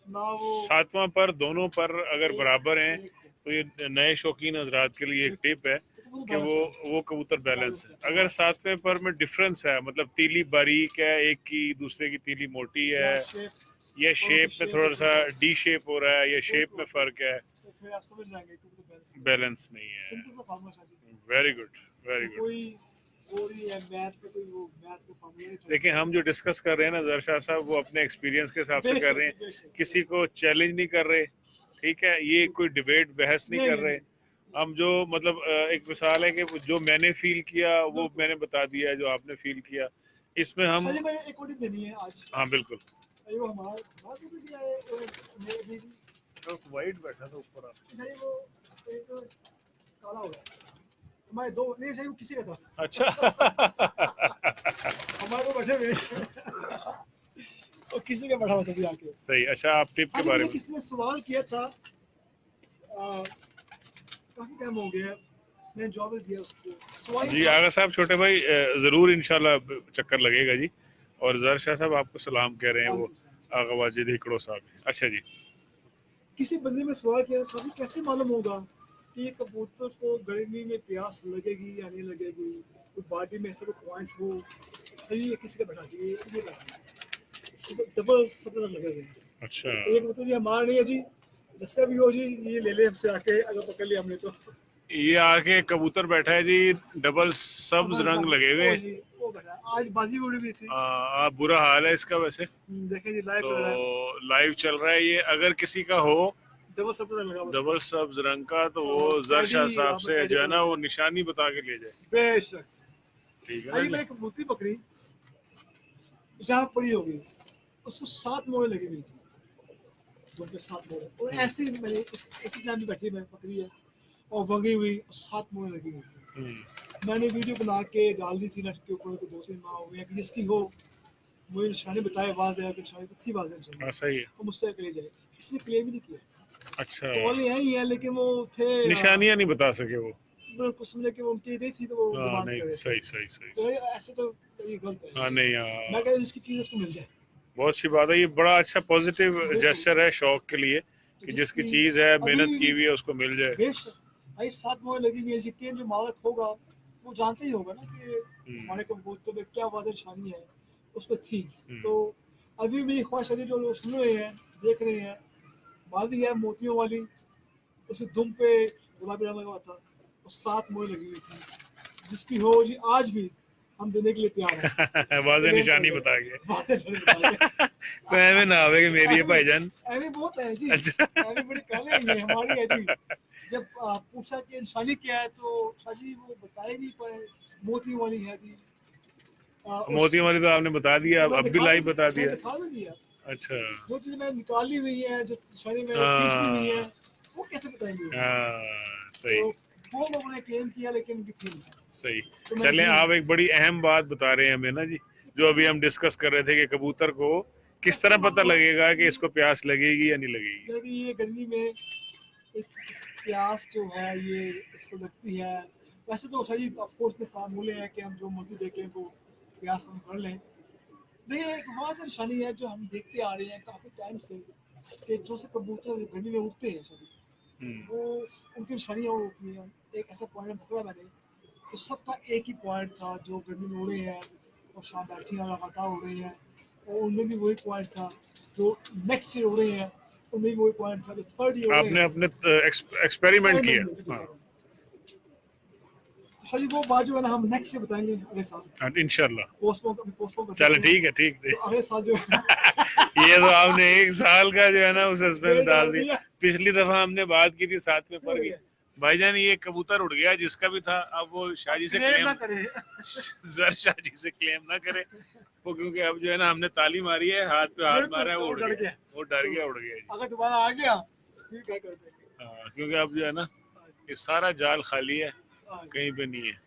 ना। वो 7वां पर दोनों पर अगर बराबर हैं एक तो ये नए शौकीन हजरात के लिए एक टिप है तो कबूतर कि बैलेंस है, वो कबूतर बैलेंस बैलेंस है। है। अगर 7वें पर में डिफरेंस है, मतलब तीली बारीक है एक की, दूसरे की तीली मोटी है, या शेप, या शेप में शेप थोड़ा सा डिफरेंट है, डी शेप हो रहा है, या शेप में बिल्कुल, फर्क है, तो फिर आप समझ जाएंगे कबूतर बैलेंस नहीं है। बैलेंस नहीं है। सिंपल सा फार्मूला शादी, वेरी गुड, वेरी इसमें गुड। कोई थ्योरी या मैथ का कोई वो मैथ का फार्मूला नहीं था। देखिए हम जो डिस्कस कर रहे हैं ना जरशा साहब, वो अपने एक्सपीरियंस के हिसाब से कर रहे हैं, बेशक किसी को चैलेंज नहीं कर रहे। ठीक है, ये कोई डिबेट बहस नहीं कर रहे, हम जो मतलब एक मिसाल है कि जो मैंने फील किया वो मैंने बता दिया, जो आपने फील किया इसमें हम। शायद मैंने एक ऑडिट देनी है आज। हाँ बिल्कुल। अरे वो हमारा बात तो किया है मेरे भी वाइट बैठा था ऊपर आप। शायद वो एक काला हो गया हमारे दो नहीं शायद वो किसी का था अच्छा। हमारे तो बैठे हुए और किसी का बैठा होता भी आके। सही। अच्छा, आप टिप के आज बारे मुझे में। किसी ने सवाल किया था काफी टाइम हो गया मैंने जॉब दिया उसको सवाल जी आगा साहब, छोटे भाई जरूर इंशाल्लाह चक्कर लगेगा जी। और जर शाह साहब आपको सलाम कह रहे हैं वो, आगा वाजिद हिकड़ो साहब। अच्छा जी। किसी बंदे में सवाल किया था कि कैसे मालूम होगा कि कबूतर को गर्मी में प्यास लगेगी या नहीं लगेगी, कोई बॉडी में ऐसा कोई पॉइंट हो तो ये किसी का बैठा दिए ये बैठा डबल सब लगेगा। अच्छा, एक मतलब ये हमारा नहीं है जी, जिसका भी हो जी ये ले ले हमसे आके, अगर पकड़ लिया हमने तो। ये आके कबूतर बैठा है जी, डबल सब्ज रंग लगे हुए। वो जी वो बैठा आज बाजी उड़ी भी थी। बुरा हाल है इसका वैसे। देखें जी लाइव तो चल रहा है लाइव चल रहा है ये, अगर किसी का हो डबल सब लगा बस। डबल सब्ज रंग का तो वो और जर शाह कैडी साहब आप से कैडी जो है ना पकड़ वो लिया निशानी बता के ले जाए। बेशक। ठीक है आज ना मैं जी। एक मूर्ति पकड़ी जहाँ पड़ी होगी उसको 7 मोहर लगी हुई थी, 2 के 7 मोहर और ऐसे ही मैंने ऐसी टाइम में बैठी मैं पकड़ी है और वगी हुई 7 मोहर लगी हुई थी। हम्म, मैंने वीडियो बना के डाल दी थी नेट के ऊपर को 2-3 माह हो गए कि जिसकी हो मुझे निशानी बताए आवाज है निशानी थी आवाज है हाँ सही है। और मुझसे ले जाए, किसी ने क्लेम ही नहीं किया। अच्छा, कॉल यही है लेकिन वो थे निशानियां नहीं बता सके वो। बिल्कुल समझे कि उनकी नहीं थी तो वो हाँ डिमांड नहीं, करे थे। सही सही सही तो सही। ये ऐसे तो ये गलत है। हाँ नहीं, मैं कहता हूँ जिसकी चीज़ उसको मिल जाए बहुत सी बात है। ये बड़ा अच्छा पॉजिटिव बिल्कुल। जेस्चर है शौक के लिए तो कि जिसकी जिसकी चीज है, अभी मेहनत की भी हुई है, उसको मिल जाए। बेशक भाई 7 मोहर लगी हुई है यकीन जो मालक होगा वो जानते ही होगा ना कि हमारे कबूतर में क्या वादे निशानी है उस पर थी। तो अभी मेरी ख्वाहिश है जो लोग सुन रहे हैं देख रहे हैं, वादी है मोतियों वाली, उसके दुम पे गुलाबी रंग लगा हुआ था और 7 मोहर लगी हुई थी, जिसकी हो जी आज भी हम देने के लिए तैयार हैं। वाजे क्लेम निशानी कर बता दे के। वादे निशानी बता के। तो ऐਵੇਂ ना आवे कि मेरी है भाईजान। ऐवी बहुत है जी, अच्छा। ऐवी बड़ी काले हैं ये हमारी है जी। जब पूछा कि निशानी क्या है तो शाह जी वो बताए नहीं पाए, मोती वाली है जी। मोतियों वाली तो आपने बता दिया, अब भी लाइव बता मैं दिया। दिखा भी दिया। अच्छा। जो चीज़ मैंने निकाली हुई है जो निशानी में खींची हुई है हाँ वो कैसे बताएंगे। सही तो वो लोगों ने क्लेम किया लेकिन उनकी थी नहीं। सही। तो मैं चलें, यकीन आप एक बड़ी अहम बात बता रहे हैं हमें ना जी, जो अभी हम डिस्कस कर रहे थे कि कबूतर को किस कैसे तरह पता मालूम लगेगा कि कि इसको प्यास लगेगी या नहीं लगेगी। कि ये गर्मी में इस प्यास जो है ये इसको लगती है। वैसे तो सही ऑफकोर्स में फार्मूले हैं कि हम जो मर्जी देखें वो प्यास हम कर लें, लेकिन एक वहाँ से निशानी है जो हम देखते आ रहे हैं काफ़ी टाइम से कि जो से कबूतर गर्मी में उठते हैं सभी वो उनकी निशानियाँ होती हैं। एक ऐसा पॉइंट पकड़ा मैंने तो सबका एक ही पॉइंट था जो गर्मी में उड़े हैं और शाम बैठियाँ लगातार उड़ रही हैं और उनमें भी वही पॉइंट था, जो नेक्स्ट ईयर उड़े हैं उनमें भी वही पॉइंट था, जो थर्ड ईयर उड़े आपने हैं अपने एक्सपेरिमेंट किया। हाँ तो शायद वो बात जो है ना हम नेक्स्ट ईयर बताएंगे अगले साल। हाँ इंशाल्लाह। पोस्टपोन कर चलो सकते हैं ठीक है, ठीक तो है। अगले साल जो है ये तो आपने एक साल का जो है ना वो सस्पेंस ये डाल डाल दी। दिया पिछली दफा हमने बात की थी 7 में पड़ उड़ गई। गया। भाईजान ये कबूतर उड़ गया जिसका भी था, अब वो शाहजी से क्लेम ना क्लेम करे जर शाहजी से क्लेम ना करे वो, क्योंकि अब जो है ना हमने ताली मारी है, हाथ पे हाथ बिल्कुल मारा है, वो वो उड़ डर गया। गया। वो डर तो गया, उड़ गया जी। अगर दोबारा आ गया फिर क्या कर देंगे। हाँ, क्योंकि अब जो है ना ये सारा जाल खाली है, कहीं पे नहीं है।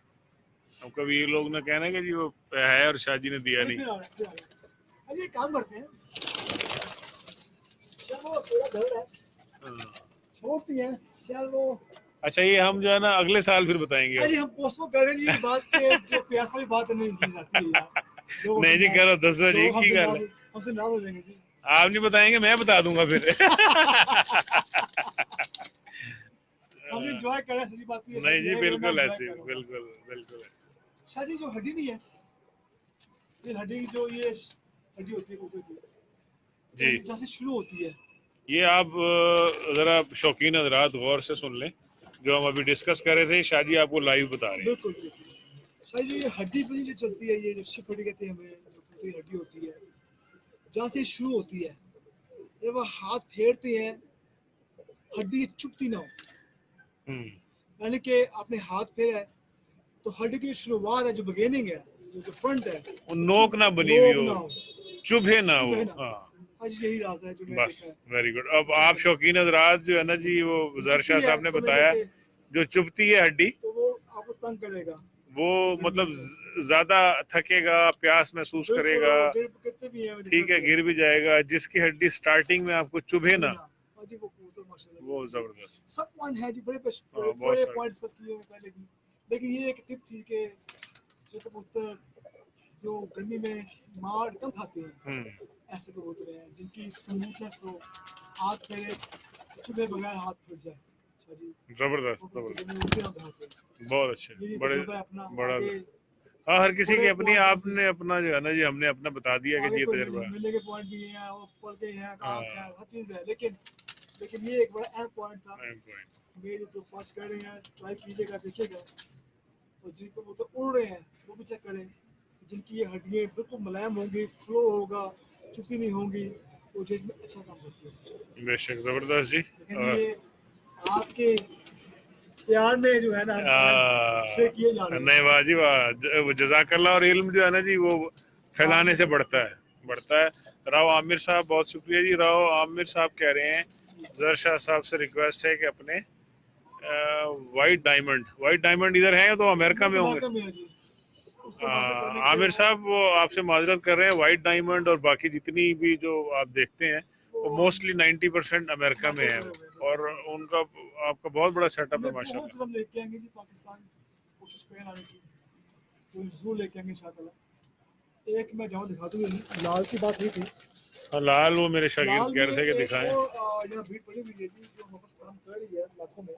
अब कभी ये लोग ना कहना कि जी वो है और शाहजी ने दिया नहीं। फिर आ रहा है, फिर आ रहा है। अरे एक काम करते हैं चलो थोड़ा डर है हाँ। छोड़ती हैं चलो। अच्छा, ये हम जो है ना अगले साल फिर बताएंगे अब। अरे हम पोस्टपोन कर रहे हैं ये बात के जो प्यास वाली बात नहीं की जाती है यार, लोग नहीं जी, करो दसो जी, की गल है। हमसे नाराज हो जाएंगे जी। आप नहीं बताएंगे, मैं बता दूंगा फिर। हम एंजॉय कर रहे हैं, सच्ची बात ये नहीं जी, है मैं बिल्कुल एंजॉय ऐसे, कर रहा हूँ बस। बिल्कुल बिल्कुल। शायद ये जो हड्डी नहीं है ये हड्डी की जो ये हड्डी होती है कबूतर की जी, ये जहाँ से शुरू होती है। ये आप जरा शौकीन हजरात गौर से सुन लें, जो हम अभी डिस्कस कर रहे थे, शादी आपको लाइव बता रहे हैं। बिल्कुल बिल्कुल शायद ये हड्डी पर जो चलती है ये जो शिप हड्डी कहते हैं हमें, जो कबूतर की हड्डी होती है जहाँ से शुरू होती है, जब वो हाथ फेरते हैं हड्डी चुभती ना हो, हम्म यानी कि आपने हाथ फेरा है तो हड्डी की शुरुआत है, जो बिगिनिंग है, जो फ्रंट है, वो नोक ना बनी हुई लोग ना हो, हो, चुभे ना हो। चुभे ना। हाँ आज यही राज है जो मैंने बस, देखा है। Very good. अब आप शौकीन हजरात जो है ना जी, वो जरशा साहब ने बताया जो चुभती है हड्डी, तो वो आपको तंग करेगा, वो मतलब ज्यादा थकेगा, प्यास महसूस करेगा, गिरते भी हैं, ठीक है, गिर भी जाएगा। जिसकी हड्डी स्टार्टिंग में आपको चुभे ना, जी वो कबूतर माशाल्लाह वो जबरदस्त। सब पॉइंट है जी, बड़े हाँ, बहुत बड़े सारे। पॉइंट्स बस किए हुए पहले भी, लेकिन ये एक टिप थी कि जो कबूतर जो गर्मी में मार कम खाते हैं, ऐसे कबूतर हैं जिनकी स्मूथनेस हो, हाथ फेरे चुभे बगैर हाथ फट जाए। अच्छा जी, जबरदस्त वो कबूतर जबरदस्त, गर्मी में उड़ते हैं खाते हैं। बहुत अच्छे, ये बड़े, तजुर्बा है अपना। बड़ा। आगे हाँ, हर किसी की बड़े अपनी, पॉइंट हैं जी, आपने अपना जो है ना जी, हमने अपना बता दिया कि आगे ये कोई तजुर्बा है। मिलने के पॉइंट भी हैं और पल के हैं, आँख है, हाँ, हर चीज़ है, लेकिन ये एक बड़ा अहम पॉइंट था। Time point. ये जो पास कर रहे हैं ट्राई कीजिएगा, देखिएगा, और जिनको वो तो उड़ रहे हैं वो भी चेक करें, जिनकी ये हड्डियाँ बिल्कुल मुलायम होंगी, फ्लो होगा, चुपती नहीं होंगी, वो जेज में अच्छा काम करती है। बेशक, जबरदस्त जी। लेकिन ये आपके प्यार में जो है ना, हम पॉइंट शेयर किए जा रहे नहीं, हैं। वाह जी वाह, वो जजाकल्ला। और इल्म जो है ना जी, वो फैलाने से बढ़ता है, बढ़ता है। राव आमिर साहब, बहुत शुक्रिया जी। राव आमिर साहब कह रहे हैं जरशा साहब से रिक्वेस्ट है कि अपने वाइट डायमंड इधर है तो अमेरिका में होंगे। अमेरिका में है जी, उससे हासिल करने के लिए आमिर वो साहब, वो आपसे माजरत कर रहे हैं, वाइट डायमंड और बाकी जितनी भी जो आप देखते हैं वो मोस्टली 90% अमेरिका में है। और उनका, आपका बहुत बड़ा सेटअप है हमें बहुत माशाल्लाह। कदम लेके आएंगे जी पाकिस्तान, कोशिश करें लाने की, तो जू लेके आएंगे इंशाल्लाह। एक मैं जहाँ दिखा दूँ, लाल की बात हुई थी, हाँ, लाल, वो मेरे शागिर्द लाल कह में रहे थे कि एक दिखाएं। और यहाँ भीड़ पड़ी हुई है जी, जो वापस काम कर रही है लाखों में।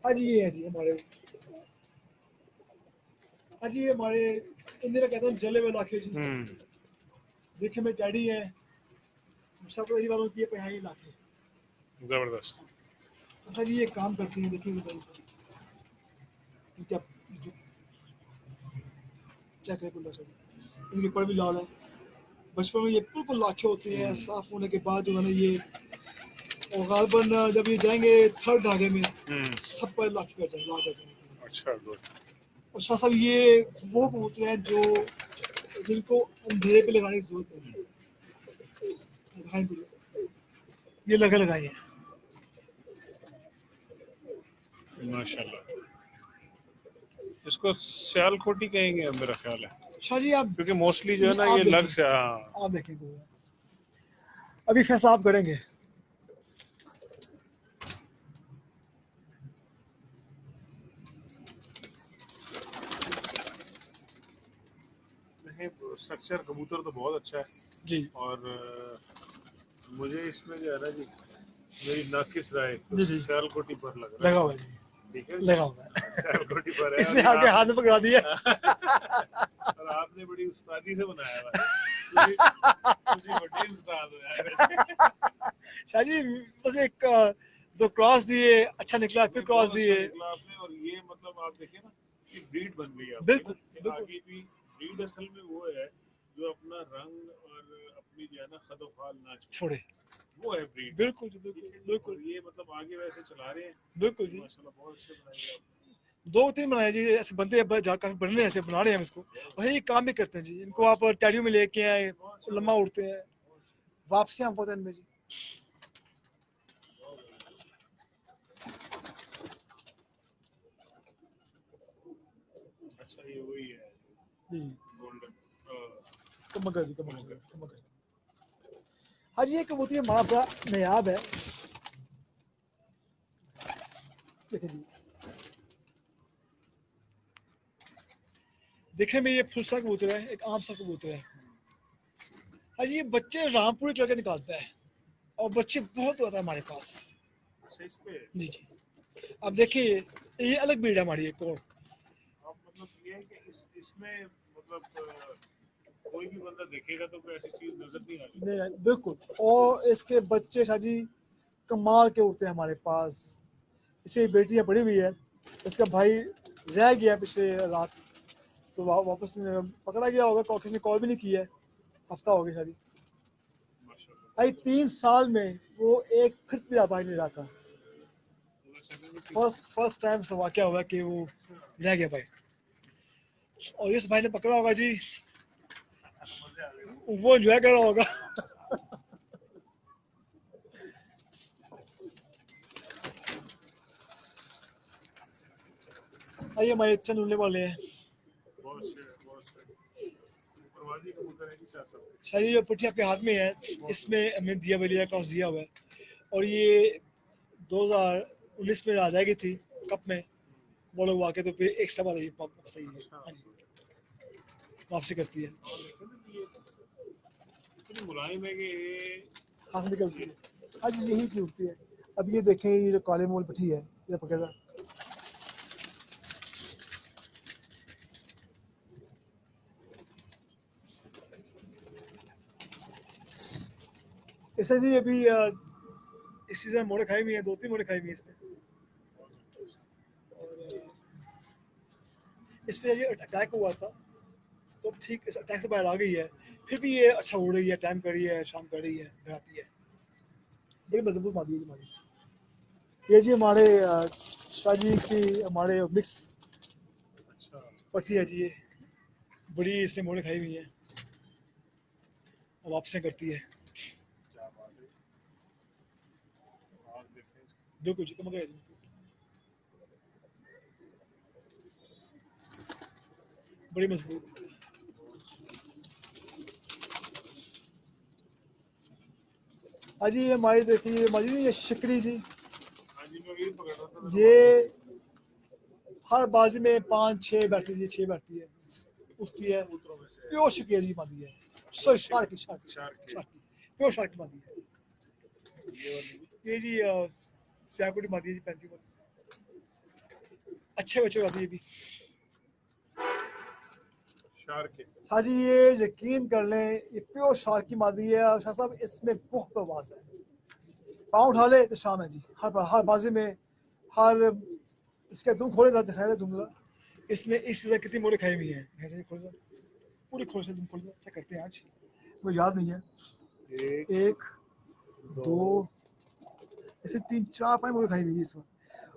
हाँ जी, ये है जी हमारे, हाँ जी ये हमारे इंडिया कहते हैं जले हुए लाखे जी। देखिए मेरे डैडी हैं, सब वालों की ये लाखे। जबरदस्त। अच्छा जी, ये काम करती हैं, देखिए क्या क्या करे बुल्ला सर, इनके पर भी लाल है। बचपन में ये बिल्कुल लाखे होते हैं, साफ होने के बाद जो है ना ये, और गालबन जब ये जाएंगे थर्ड धागे में, सब पर लाख कर जाएंगे, लाख कर जाएंगे। अच्छा, गुड। और शाह साहब ये वो कबूतर हैं जो जिनको अंधेरे पे लगाने की जरूरत नहीं है, ये लगा लगाई है। माशाल्लाह, इसको सियालकोटी कहेंगे मेरा ख्याल है, शाह जी आप, क्योंकि मोस्टली जो है ना आप ये लग देखिए, से, हाँ। आप देखेंगे अभी फैसला आप करेंगे। स्ट्रक्चर कबूतर तो बहुत अच्छा है, जी और मुझे इसमें जो है ना जी, मेरी नाकिस राय तो जी जी, सियालकोटी पर लग रहा लगा है। हुआ है जी, ठीक है, लगा हुआ है। सियालकोटी पर है। इसने और आगे हाथ पकड़ा दिया। और आपने बड़ी उस्तादी से बनाया हुआ है। तुसी बड़े उस्ताद हो यार वैसे। शाह जी बस एक दो क्रॉस दिए, अच्छा निकला, फिर क्रॉस बहुत दिए। अच्छा निकला आपने। और ये मतलब आप देखिए ना, कि ब्रीड बन गई आपकी बिल्कुल ना, कि बिल्कुल, आगे भी ब्रीड असल में वो है जो अपना रंग और अपनी जो है ना खदोखाल ना छोड़े, छोड़े, वो है ब्रीड। बिल्कुल जी, बिल्कुल बिल्कुल और ये मतलब आगे वैसे चला रहे हैं, बिल्कुल जी। माशाल्लाह बहुत अच्छे बनाए आपने। दो तीन बनाए जी, ऐसे बंदे जहाँ काफी बन रहे हैं, ऐसे बना रहे हैं हम इसको, और ये काम भी करते हैं जी। इनको आप टैलियो में लेके आए, लम्बा उड़ते हैं, वापसी हम होते हैं इनमें जी। अच्छा, ये वही है जी जी, गोल्डन कमकर जी, कमकर। हाँ जी, ये कबूतर हमारा बड़ा नायाब है, देखिए जी, देखने में ये फुल सा कबूतर है, एक आम सा कबूतर है। हाँ जी, ये बच्चे रामपुरी करके निकालता है, और बच्चे बहुत होता है हमारे पास। अच्छा, इस पे जी जी, अब देखिए ये अलग ब्रीड है हमारी एक और। आप मतलब ये है कि इसमें मतलब कोई भी बंदा देखेगा तो कोई ऐसी चीज नजर नहीं आती। नहीं बिल्कुल, और इसके बच्चे शाह जी कमाल के उड़ते हैं हमारे पास। इसकी बेटियाँ पड़ी हुई है, इसका भाई रह गया पिछले रात, तो वापस पकड़ा गया होगा, किसी ने कॉल भी नहीं किया है, हफ्ता हो गया शादी। माशाल्लाह, भाई 3 साल में वो एक फिर भी आवाज नहीं रहा था। फर्स्ट टाइम से वाकया हुआ कि वो रह गया भाई, और इस भाई ने पकड़ा होगा जी, वो एंजॉय कर रहा होगा। आइए हमारे चंद उड़ने वाले हैं। शायद ये जो पुट्ठी आपके हाथ में है, इसमें हमें दिया वलिया क्रॉस दिया हुआ है, और ये 2019 में आ जाएगी थी कप में, वो लोग आके तो फिर एक सब वापस आई है। हाँ जी, वापसी करती है, मुलायम है कि हाथ से निकलती है। हाँ जी, यही चीज होती है। अब ये देखें, ये जो काले मोल पुट्ठी है, ये पकड़ा ऐसा जी। अभी इस सीजन मोड़े खाई हुई है, 2-3 मोड़े खाई हुई है इसने। इस पे ये अटैक हुआ था तो ठीक अटैक से बाहर आ गई है, फिर भी ये अच्छा उड़ रही है, टाइम कर रही है, शाम कर रही है, घर आती है। बड़ी मजबूत मादी है हमारी। ये जी हमारे शादी की हमारे मिक्स पट्टी है जी, ये बड़ी इसने मोड़े खाई हुई है, अब वापसें करती है। बिल्कुल जी, कम गया जी। बड़ी मजबूत। हाँ जी, ये हमारी देखिए हमारी ये शिकरी जी, ये हर बाजी में 5-6 बैठती है, 6 बैठती है, उठती है। प्योर शिकरी है जी मादी है, सॉरी शार्क की प्योर शार्क की मादी है ये जी। सैकुड़ी मादी है जी, 35 अच्छे बच्चे आती है भी। हाँ जी, ये यकीन कर लें, ये प्योर शार्क की मादी है। और शाह साहब इसमें बहुत प्रवास है, पाँव उठा ले तो शाम है जी, हर बाजी में, हर इसके तुम खोले था दिखाया था तुम, इसने इस सीजन कितनी मोड़े खाई हुई है, पूरी खोल से तुम खोल चेक करते हैं आज, मुझे याद नहीं है। 1 2 ऐसे 3-4-5 मोड़े खाई हुई है इस वक्त,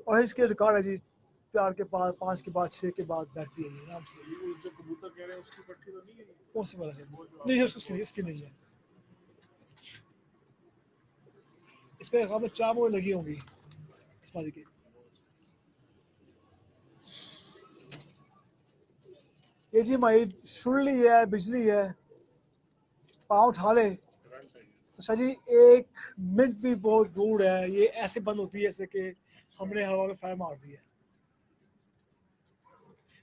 और इसके रिकॉर्ड है जी, 4 के बाद, 5 के बाद, 6 के बाद बैठती है आराम से। जो कबूतर कह रहे हैं उसकी पट्टी तो नहीं है? कौन सी वाला है? नहीं है, इसकी नहीं है। इस पे 4 मोड़ लगी होंगी इस मादी की। ये जी हमारी शुरली है, बिजली है, पाँव उठा ले तो शाह जी 1 मिनट भी बहुत दूर है, ये ऐसे बंद होती है जैसे कि हमने हवा में फायर मार दी है।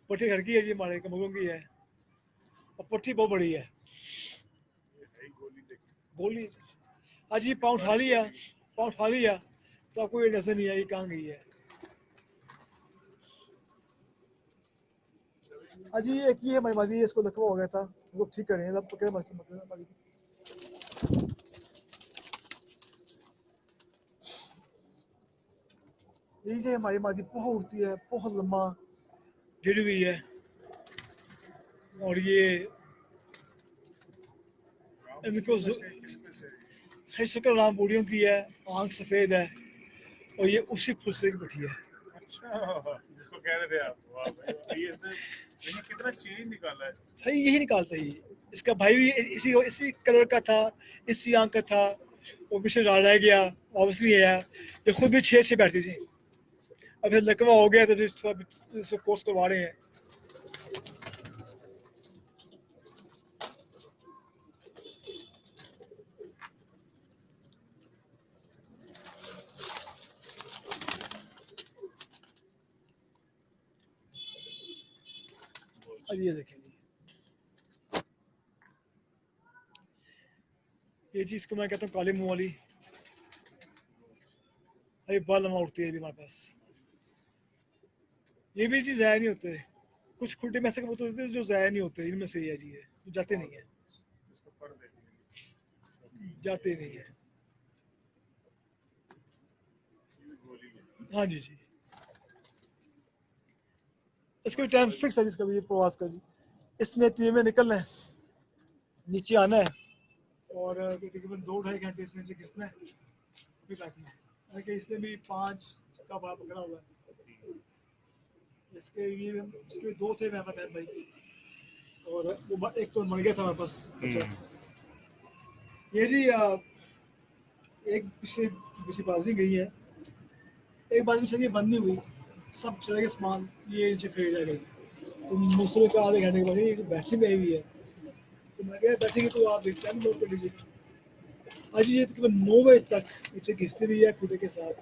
पट्टी घर की है जी, हमारे कमलों की है, और पट्टी बहुत बड़ी है। गोली आज ये पाँव उठा लिया, तो आपको ये नजर नहीं आई कहाँ गई है। आज ये एक ही है हमारी मादी, इसको लकवा हो गया था, वो ठीक कर रहे हैं, सब पकड़े मादी। यही से हमारी मादी बहुत उड़ती है, बहुत लंबा गिरी हुई है, और ये इनको शक्ल राम बूढ़ियों की है, आंख सफ़ेद है, और ये उसी फुलसे की बैठी है। अच्छा, जिसको कह रहे थे आप, वाह भाई, ये इसने देखिए कितना चेंज निकाला है। भाई यही निकालता ही, इसका भाई भी इसी कलर का था, इसी आंख का था, वो पीछे रह गया, वापस नहीं आया। ये खुद भी 6 बैठती थी, अब लकवा हो गया तो इसको कोर्स करवा रहे हैं। अब ये देखें जी, ये चीज़ को मैं कहता हूँ काली मुंह वाली, अरे बाल लम्बा उड़ती है भी हमारे पास। ये भी चीज़ ज़ाया नहीं होते, कुछ खुटे में ऐसे कबूतर होते हैं जो ज़ाया नहीं होते, इनमें से ये जी है, जाते नहीं है, जाते नहीं है। हाँ जी जी, इसका भी टाइम फिक्स है जिसका भी ये प्रवास का जी। इसने 3 में निकलना है, नीचे आना है, और तकरीबन 2-2.5 घंटे इसने नीचे घिसना है, फिर काटना है। इसने भी 5 का भाव पकड़ा हुआ है। इसके 2 थे मेरे बहन भाई, और वो एक तो मर गया था मेरे पास बच्चा। ये जी एक किसी बाजी गई है, एक बाजी में चलिए बंद नहीं हुई, सब चले गए सामान, ये नीचे खरीदा गई। तो मुझसे कहा आधे घंटे के बाद ये बैटरी में हुई है, तो मैं कहा बैटरी की तो आप टाइम लोड कर लीजिए। आज ये तकरीबन 9 बजे तक नीचे घिसती रही है खुदे के साथ,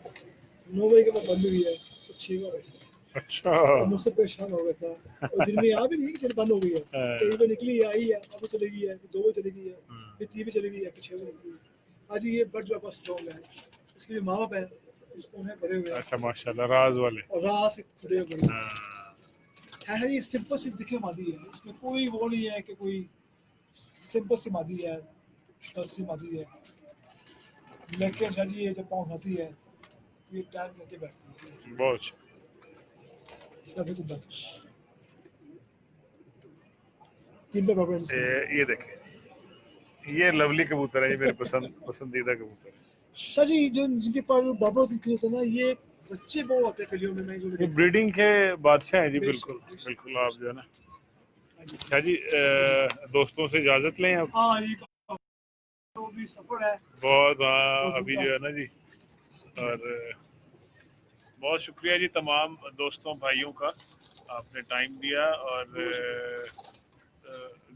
9 बजे के बाद बंद हुई है तो 6 बजे बैठी। अच्छा। और मुझसे परेशान हो गया था, और दिन में यहाँ भी नहीं कि चल बंद हो गई है, कहीं पे निकली है, आई है, अब चली गई है, 2 बजे चली गई है, फिर 3 बजे चली गई है, फिर 6 बजे निकली है। आज ये बट जो पास स्ट्रॉन्ग है, इसके जो माँ बाप है उसको उन्हें भरे हुए हैं, अच्छा माशाल्लाह, राज वाले। और रात से खुले हुए बड़े है। ये सिंपल सी दिखने मादी है, इसमें कोई वो नहीं है कि कोई सिंपल सी मादी है, बस सी मादी है। लेकिन शायद ये जब पाँव खाती है तो ये टाइम लेके बैठती है, बहुत अच्छा। इसका भी कुछ बात 3 पे प्रॉब्लम ये देखें, ये लवली कबूतर है, ये मेरे पसंदीदा कबूतर है। सर जी, जो जिनके पास बाबा होते हैं ना, ये बच्चे बहुत होते हैं कलियों में, मैं जो ये ब्रीडिंग के बादशाह हैं जी, बेशक, बिल्कुल बेशक। बिल्कुल। आप जो है ना, क्या जी, दोस्तों से इजाजत लें अब। हाँ, ये तो भी सफर है बहुत, बहुत अभी दूर जो है ना जी, और बहुत शुक्रिया जी तमाम दोस्तों भाइयों का, आपने टाइम दिया। और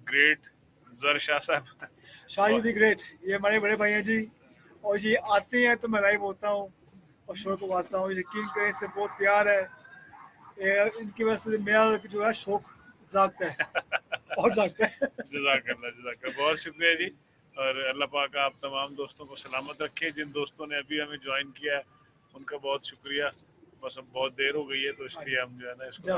ग्रेट जर शाह साहब, शाहिद द ग्रेट, ये हमारे बड़े भाई हैं जी, और ये आते हैं तो मैं लाइव होता हूँ और शो को आता हूँ, यकीन करें इससे बहुत प्यार है। इनकी वजह से मेरा जो है शौक जागता है और जागता है। जज़ाकल्लाह जज़ाकल्लाह, बहुत शुक्रिया जी। और अल्लाह पाक आप तमाम दोस्तों को सलामत रखे। जिन दोस्तों ने अभी हमें ज्वाइन किया है उनका बहुत शुक्रिया। बस अब बहुत देर हो गई है तो इसलिए हम जो है ना इसको